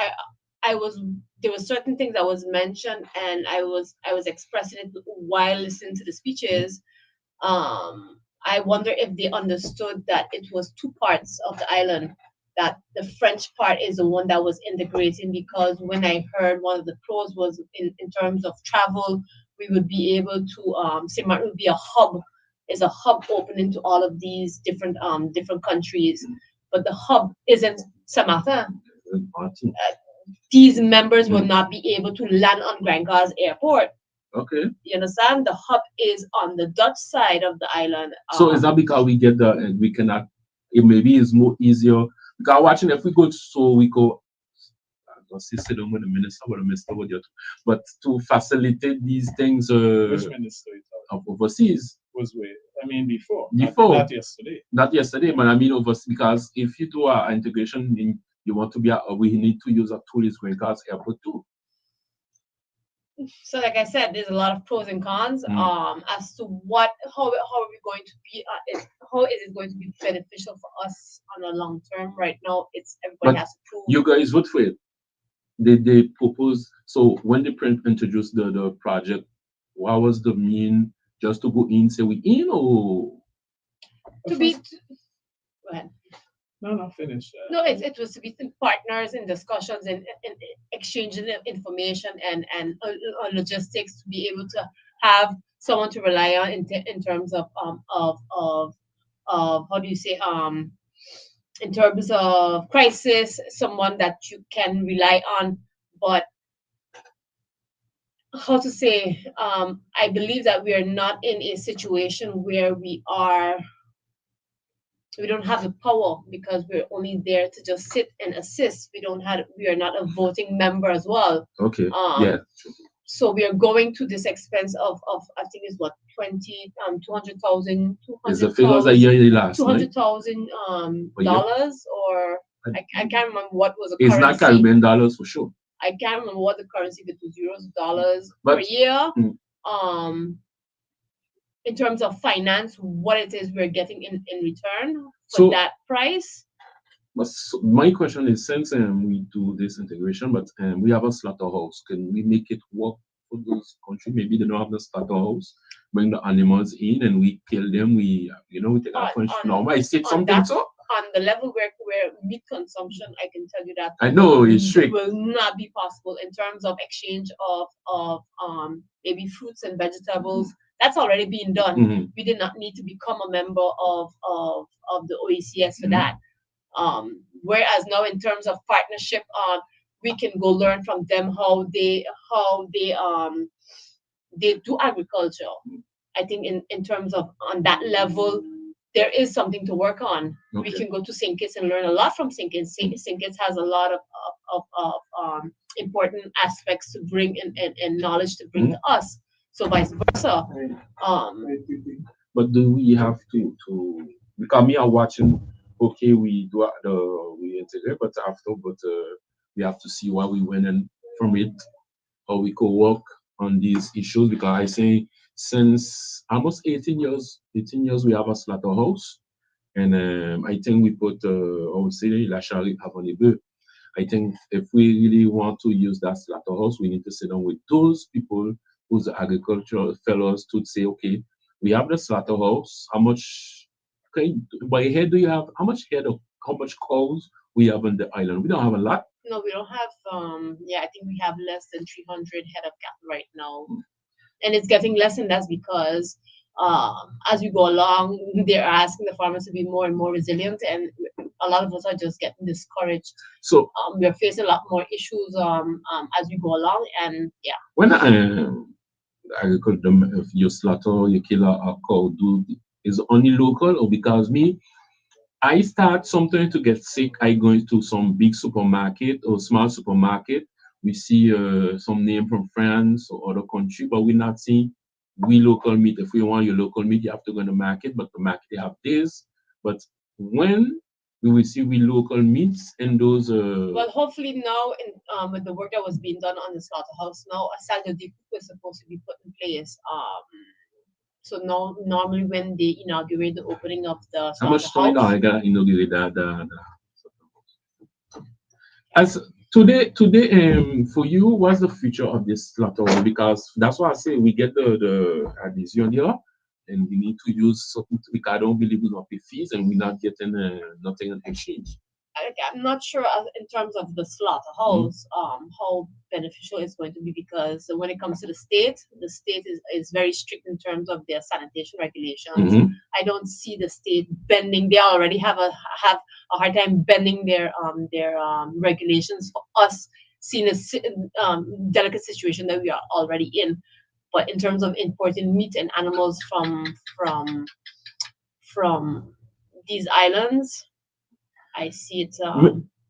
there were certain things that was mentioned, and I was expressing it while listening to the speeches. I wonder if they understood that it was two parts of the island. That the French part is the one that was integrating, because when I heard one of the pros was in terms of travel, we would be able to Saint Martin would be a hub opening to all of these different countries, but the hub isn't Saint Martin. These members will not be able to land on Grand Gars Airport. Okay. You understand? The hub is on the Dutch side of the island. So is that because we cannot? It maybe is more easier because watching if we go I don't see sit down with the minister, but to facilitate these things. Which minister of overseas was where? I mean before. Not yesterday. Not yesterday, but I mean overseas, because if you do our integration you want to be we need to use a tool is Grand Gars Airport too. So like I said, there's a lot of pros and cons as to how are we going to be how is it going to be beneficial for us on a long term. Right now it's everybody has to prove. You guys vote for it. They propose, so when they introduced the project, what was the mean? Just to go in, say we in, or go ahead. No, finish. No, it was to be partners in discussions and exchanging information and logistics to be able to have someone to rely on in terms of how do you say in terms of crisis, someone that you can rely on. But how to say, I believe that we are not in a situation where we don't have the power, because we're only there to just sit and assist. We are not a voting member as well. Okay. Yeah. So we are going to this expense of I think it's what 200,000. Is the figures a year last $200,000 or I can't remember what was the currency. It's not Caribbean dollars for sure. I can't remember what the currency, if it was euros, dollars per year. in terms of finance, what it is we're getting in return for So- that price. But my question is, since we do this integration, but we have a slaughterhouse, can we make it work for those countries? Maybe they don't have the slaughterhouse, bring the animals in and we kill them. We take our French. No, I said something so. On the level where meat consumption, I can tell you that I know it's strict. will not be possible in terms of exchange of maybe fruits and vegetables. That's already been done. Mm-hmm. We did not need to become a member of the OECS for that. Whereas now in terms of partnership, we can go learn from them how they do agriculture. I think in terms of on that level, there is something to work on. Okay. We can go to St. Kitts and learn a lot from St. Kitts. St. Kitts has a lot of important aspects to bring and knowledge to bring to us. So vice versa. But do we have to because me are watching? Okay, we integrate, but we have to see what we win and from it, how we could work on these issues. Because I say since almost 18 years we have a slaughterhouse, and I think we put I would say la charrue avant les bœufs. I think if we really want to use that slaughterhouse, we need to sit down with those people who's agricultural fellows to say, okay, we have the slaughterhouse. How much? Okay, by head do you have? How much cows we have on the island? We don't have a lot. No, we don't have. I think we have less than 300 head of cattle right now, and it's getting less, and that's because as we go along, they're asking the farmers to be more and more resilient, and a lot of us are just getting discouraged. So we're facing a lot more issues as we go along, and yeah. When agriculture, if you slaughter, you kill a cow, is it only local or because me? I start sometimes to get sick. I go into some big supermarket or small supermarket. We see some name from France or other country, but we're not seeing we local meat. If we want your local meat, you have to go to the market, but the market they have this. But when we will see we local meats and those. Well, hopefully now, with the work that was being done on the slaughterhouse, now a salle de découpe is supposed to be put in place. So now, normally when they inaugurate the opening of the how much time I got inaugurate that? As today, for you, what's the future of this slaughterhouse? Because that's why I say we get the adhesion here, and we need to use something because I don't believe we're gonna pay fees and we're not getting nothing in exchange. I'm not sure in terms of the slaughterhouse how beneficial it's going to be, because when it comes to the state is very strict in terms of their sanitation regulations. I don't see the state bending. They already have a hard time bending their regulations for us, seeing a delicate situation that we are already in. But in terms of importing meat and animals from these islands, I see it.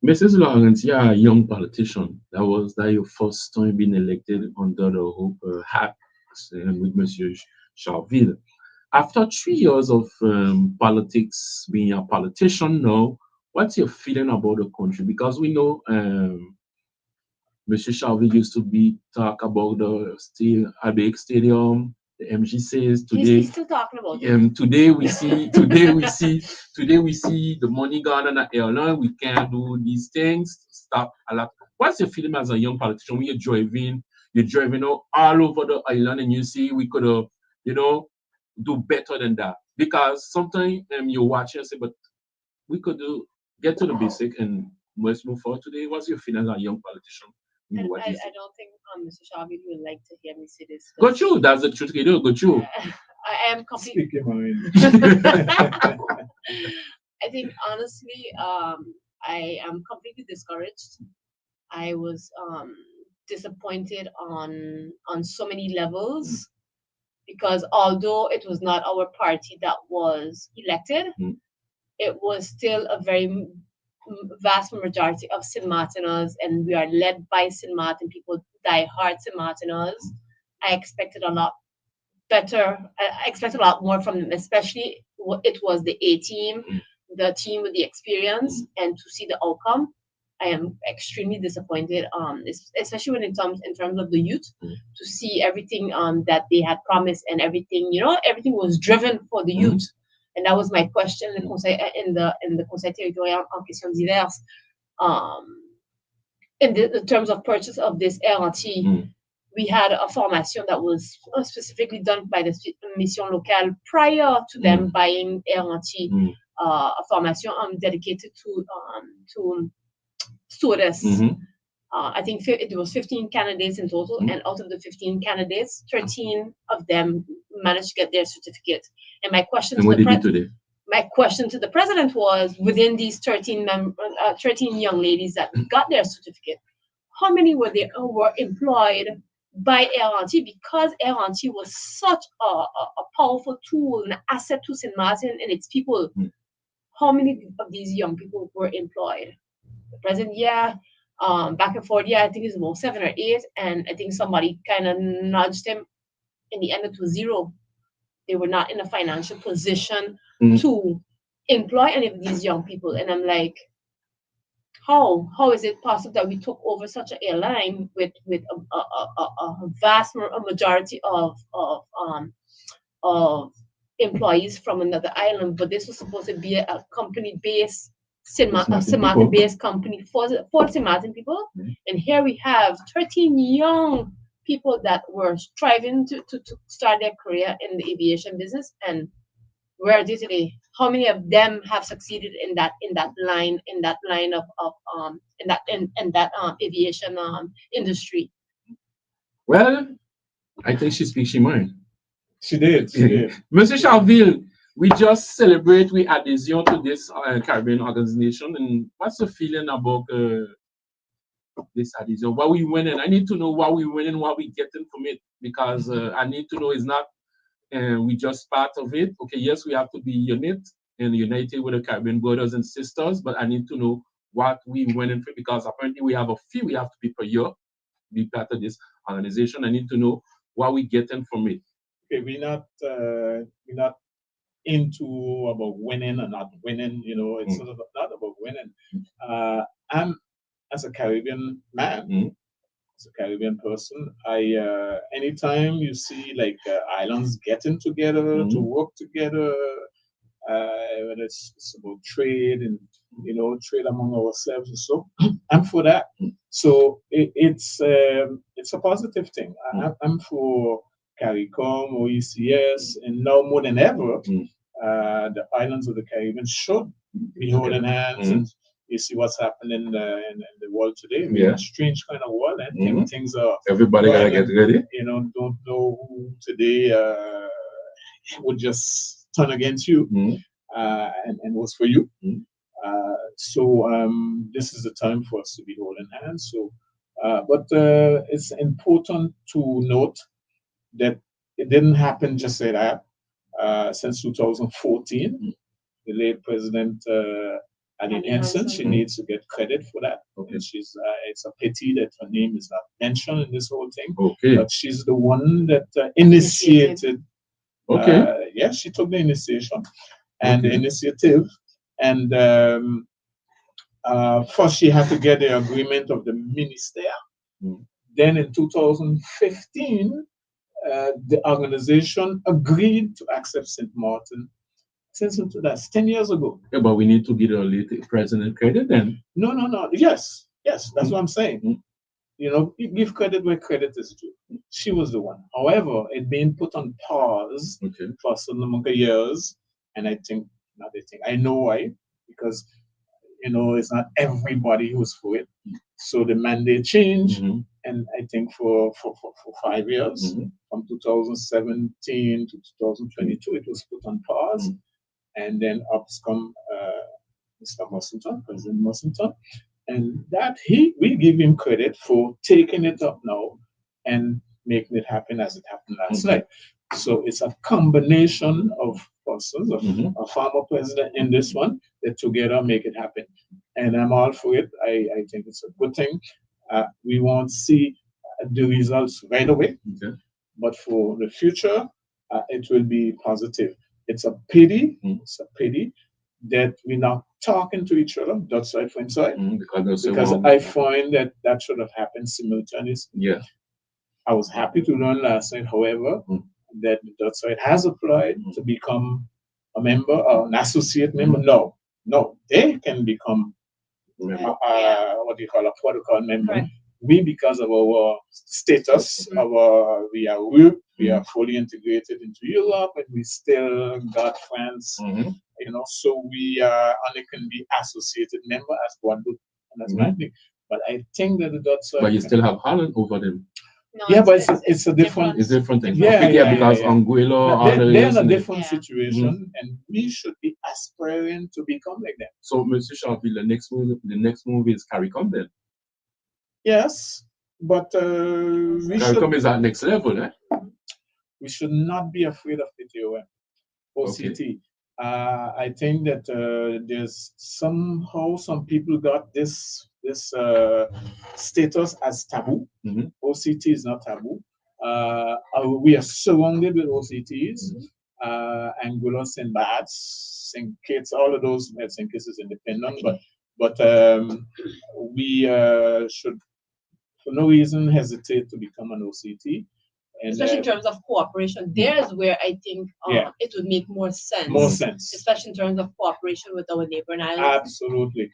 Mrs. Laurence, you're a young politician. That your first time being elected under the Hope hat with Monsieur CHARVILLE. After 3 years of politics, being a politician now, what's your feeling about the country? Because we know Monsieur CHARVILLE used to talk about the avec stadium. The MG says today. He's still talking about it. Today we see the money gone on the airline. We can't do these things. Stop a lot. What's your feeling as a young politician when you're driving out all over the island and you see we could do better than that? Because sometimes you watch and say, but we could get to the basic and let's move forward today. What's your feeling as a young politician? I don't think Mr. CHARVILLE would like to hear me say this. Got you. That's the truth. Got you. I am completely. I think honestly, I am completely discouraged. I was disappointed on so many levels, because although it was not our party that was elected, it was still a very vast majority of St. Martiners, and we are led by St. Martin people, die-hard St. Martiners. I expected a lot better. I expected a lot more from them, especially it was the A team, the team with the experience, and to see the outcome. I am extremely disappointed, especially when in terms of the youth, to see everything that they had promised and everything, everything was driven for the youth. And that was my question in the Conseil territorial en questions diverses. In the terms of purchase of this RNT, we had a formation that was specifically done by the mission locale prior to them buying RNT, a formation dedicated to stewardess. I think it was 15 candidates in total, and out of the 15 candidates, 13 of them managed to get their certificate. And my question to the president was, within these 13 young ladies that got their certificate, how many were employed by RNT? Because RNT was such a powerful tool, an asset to St. Martin and its people. How many of these young people were employed? The president, back and forth, I think it's about 7 or 8, and I think somebody kind of nudged him. In the end, it was 0. They were not in a financial position to employ any of these young people. And I'm like, how is it possible that we took over such an airline with a vast majority of employees from another island, but this was supposed to be a company-based, St. Martin-based company for St. Martin people, and here we have 13 young people that were striving to start their career in the aviation business, and where are they today? How many of them have succeeded in that line of aviation industry? Well, I think she speaks her mind. She did. Monsieur Charville, we just celebrate we adhesion to this Caribbean organization, and what's the feeling about this adhesion? What we winning? I need to know what we winning, what we getting from it, because I need to know it's not we just part of it. Okay, yes, we have to be united with the Caribbean brothers and sisters, but I need to know what we winning for, because apparently we have a fee we have to pay per year, be part of this organization. I need to know what we getting from it. Okay, we're not into about winning or not winning. It's not about winning. I'm, as a Caribbean man, as a Caribbean person, I anytime you see like islands getting together to work together, when it's about trade and trade among ourselves and so, I'm for that. So it's a positive thing. I'm for CARICOM, OECS, and now more than ever, the islands of the Caribbean should be holding hands. And you see what's happening in the world today. We're in a strange kind of world, and things are. Everybody gotta get ready. Don't know who today would just turn against you, and was for you. So this is the time for us to be holding hands. So, but it's important to note that it didn't happen just like that. Since 2014, the late President Angeline Henson, she needs to get credit for that. Okay. It's a pity that her name is not mentioned in this whole thing. Okay. But she's the one that initiated. Okay. Yes, she took the initiation and the initiative. And first she had to get the agreement of the minister. Then in 2015, the organization agreed to accept St. Martin. Since that's 10 years ago. Yeah, but we need to give the late president credit then. No. Yes, that's what I'm saying. Give credit where credit is due. She was the one. However, it being put on pause for a certain number of years, and I know why, because it's not everybody who's for it. So the mandate changed, and I think for 5 years, from 2017 to 2022, it was put on pause. And then up come Mr. Mussington, President Mussington, and that we give him credit for taking it up now and making it happen as it happened last night. So it's a combination of persons, of a former president in this one, that together make it happen. And I'm all for it. I think it's a good thing. We won't see the results right away, but for the future, it will be positive. It's a pity that we're not talking to each other, Dutch side, French side, because I find that should have happened simultaneously. Yeah. I was happy to learn last night, however, that the Dutch side has applied to become a member or an associate member. No, they can become what do you call a protocol member. Right. We, because of our status, we are fully integrated into Europe, and we still got France. So we only can be associated member as Guadeloupe, and that's my thing. But I think that the Dutch side. But you still have Holland over them. No, yeah, but it's a different. It's different thing. Yeah, because Anguilla, they're in a different situation, and we should be aspiring to become like them. So, Monsieur Charville, the next move is CARICOM then. Yes, but CARICOM is at next level, eh? We should not be afraid of PTOM, OCT. Okay. I think that there's somehow some people got this status as taboo. OCT is not taboo. We are surrounded with OCTs. Anguilla, St. Bart's, St. Kitts, all of those. St. Kitts is independent, but we should, for no reason, hesitate to become an OCT. And, especially in terms of cooperation, there's where I think it would make more sense. More sense. Especially in terms of cooperation with our neighboring islands. Absolutely.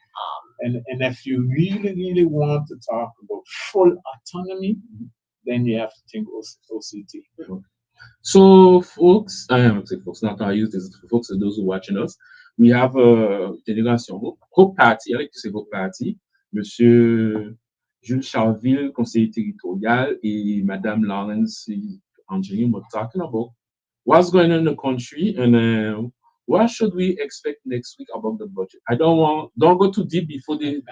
And if you really want to talk about full autonomy, then you have to think OCT. So, folks, not I use this for folks, those who are watching us. We have a Génération Hope Party. I like to say Hope Party. Monsieur Jules-Charville, conseiller territorial, et Madame LAURENCE Angeline were talking about what's going on in the country and what should we expect next week about the budget. I don't go too deep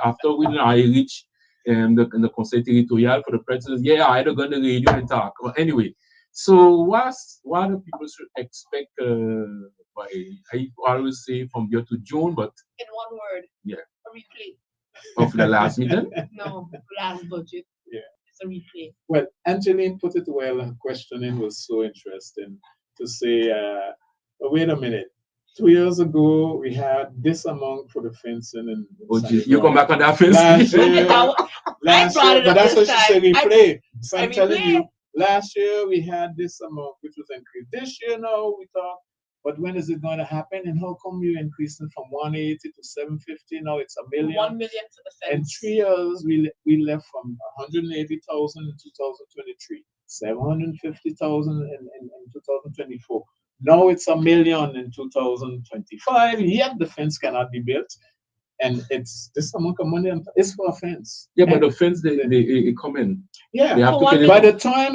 after we reach the conseil territorial for the president. Yeah, I don't go to the radio and talk. But anyway, so what do people should expect by, I always say from here to June, but in one word, a replay. Of the last meeting? No, last budget. Yeah. It's a replay. Well, Angeline put it well. Her questioning was so interesting to say, wait a minute. 2 years ago, we had this amount for the fencing. And you come back on that fencing? Last year, but that's what she said, replay. So I'm telling you, last year we had this amount, which was increased. This year, now we thought, but when is it going to happen? And how come you're increasing from 180 to 750? Now it's $1 million. 1 million to the fence. In 3 years, we left from 180,000 in 2023, 750,000 in 2024. Now it's $1 million in 2025. Yet the fence cannot be built, and it's this amount of money. It's for a fence. Yeah, but the fence they come in. Yeah, they have to by the time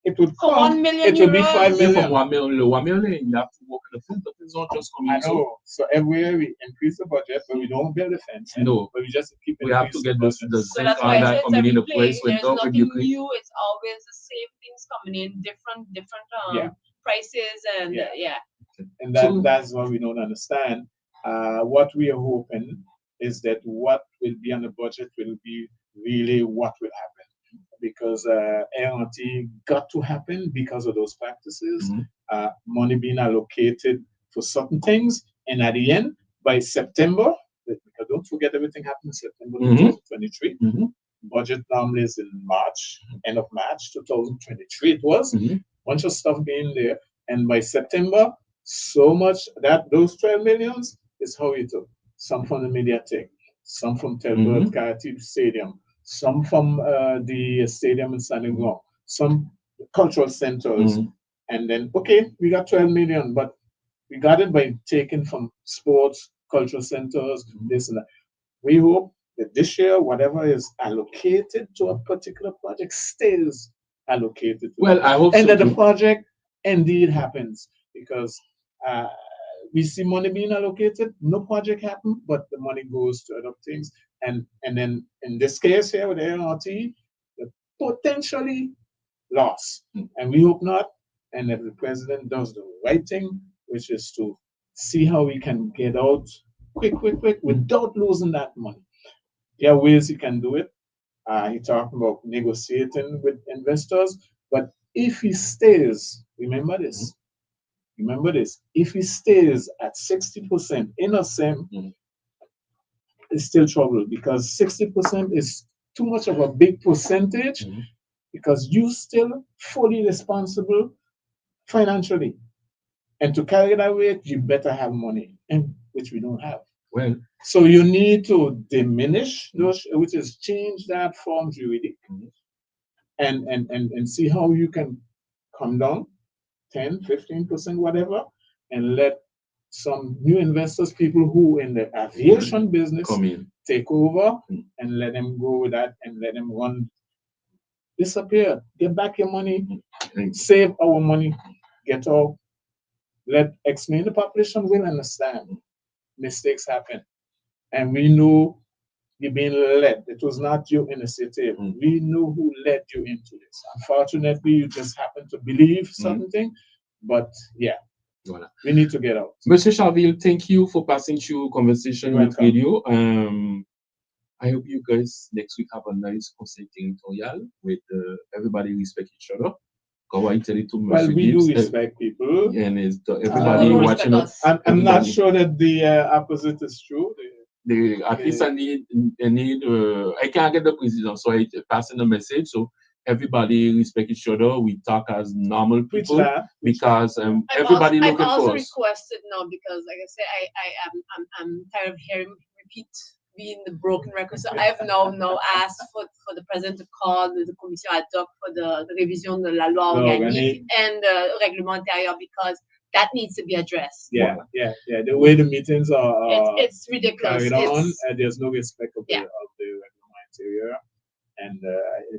it would come, 1 million it would be $5 million. From 1 million, you have to work on the fence. The fence not just come in. I know. So every year we increase the budget, but we don't build the fence. No, but we just keep. We have to get the so that's why I said coming in the price went up. There's nothing new. It's always the same things coming in, different prices, and And that's what we don't understand. What we are hoping is that what will be on the budget will be really what will happen. Because ART got to happen because of those practices, money being allocated for certain things, and at the end, by September, because don't forget everything happened in September 2023, budget normally is in March, end of March 2023 it was, bunch of stuff being there, and by September, so much that those 12 millions is how you took. Some from the Mediatek, some from Telford Karate Stadium, some from the stadium in Standing Ground, some cultural centers, and then we got 12 million, but we got it by taking from sports, cultural centers, this and that. We hope that this year, whatever is allocated to a particular project stays allocated. I hope and so that the project indeed happens, because we see money being allocated, no project happen, but the money goes to other things. And then in this case here with ART, potentially loss. And we hope not. And that the president does the right thing, which is to see how we can get out quick without losing that money. There are ways he can do it. He talked about negotiating with investors, but if he stays, remember this, if he stays at 60% in a SEM, it's still trouble because 60% is too much of a big percentage because you still fully responsible financially. And to carry that weight, you better have money, and which we don't have. Well, so you need to diminish those, which is change that form juridic, and see how you can come down 10, 15%, whatever, and let some new investors, people who in the aviation business, come in, take over, and let them go with that and let them run. Disappear. Get back your money. Save our money. Get out. Explain the population will understand. Mistakes happen. And we know you're being led. It was not your initiative. We know who led you into this. Unfortunately, you just happen to believe something. But yeah, voilà. We need to get out. Monsieur Charville, thank you for passing through conversation with radio. I hope you guys next week have a nice conseil territorial with everybody respect each other. Well, we do respect people. And everybody watching us. I'm not sure that the opposite is true. At least I can't get the president, so I passing the message. So everybody respect each other. We talk as normal people because everybody looking for us. I've also requested now because, like I say, I'm tired of hearing repeat being the broken record. So I've now asked for the president to call the commission ad hoc for the révision de la loi organique and the règlement intérieur because that needs to be addressed. Yeah. The way the meetings are it's ridiculous. carried on, there's no respect of the règlement intérieur, and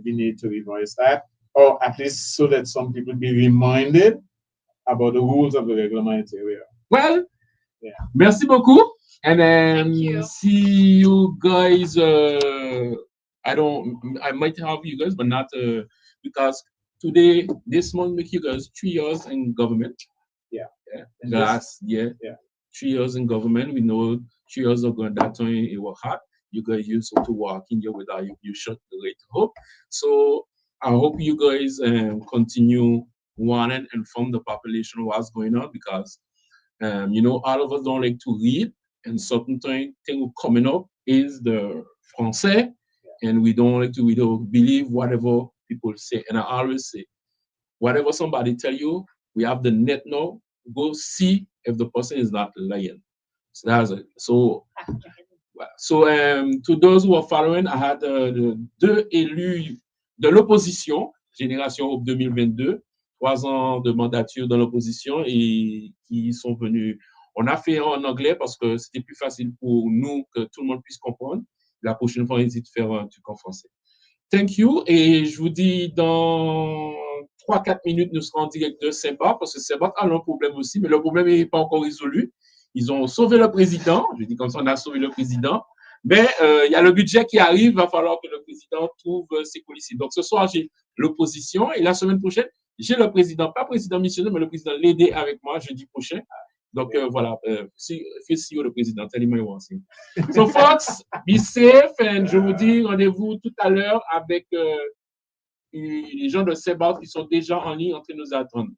we need to revise that, or at least so that some people be reminded about the rules of the règlement intérieur. Well, merci beaucoup. And then see you guys. I might have you guys, but not because this month make you guys 3 years in government. Last year, 3 years in government. We know 3 years ago at that time it was hard. You guys used to walk in here without you shut the rate hope. So I hope you guys continue wanting and inform the population of what's going on because all of us don't like to read. And certain thing coming up is the Français, and we don't like to believe whatever people say. And I always say, whatever somebody tell you, we have the net now. Go see if the person is not lying. So that's it. So to those who are following, I had deux élus de l'opposition, Génération Hope 2022, 3 ans de mandature dans l'opposition et qui sont venus. On a fait en anglais parce que c'était plus facile pour nous que tout le monde puisse comprendre. La prochaine fois, on hésite de faire un truc en français. Thank you. Et je vous dis, dans 3-4 minutes, nous serons en direct de Saint-Barth parce que Saint-Barth a un problème aussi, mais le problème n'est pas encore résolu. Ils ont sauvé le président. Je dis comme ça, on a sauvé le président. Mais il y a le budget qui arrive. Il va falloir que le président trouve ses policiers. Donc, ce soir, j'ai l'opposition. Et la semaine prochaine, j'ai le président, pas président missionnaire, mais le président l'aider avec moi jeudi prochain. Donc, voilà, see you, le président. Tell him I want him. So, folks, be safe. And je vous dis rendez-vous tout à l'heure avec les gens de Saint-Barth qui sont déjà en ligne en train de nous attendre.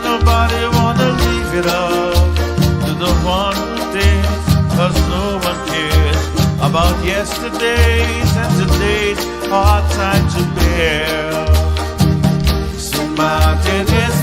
Nobody wanna leave it up to the one who thinks, 'cause about yesterday's and today's hard time to bear. St. Martin is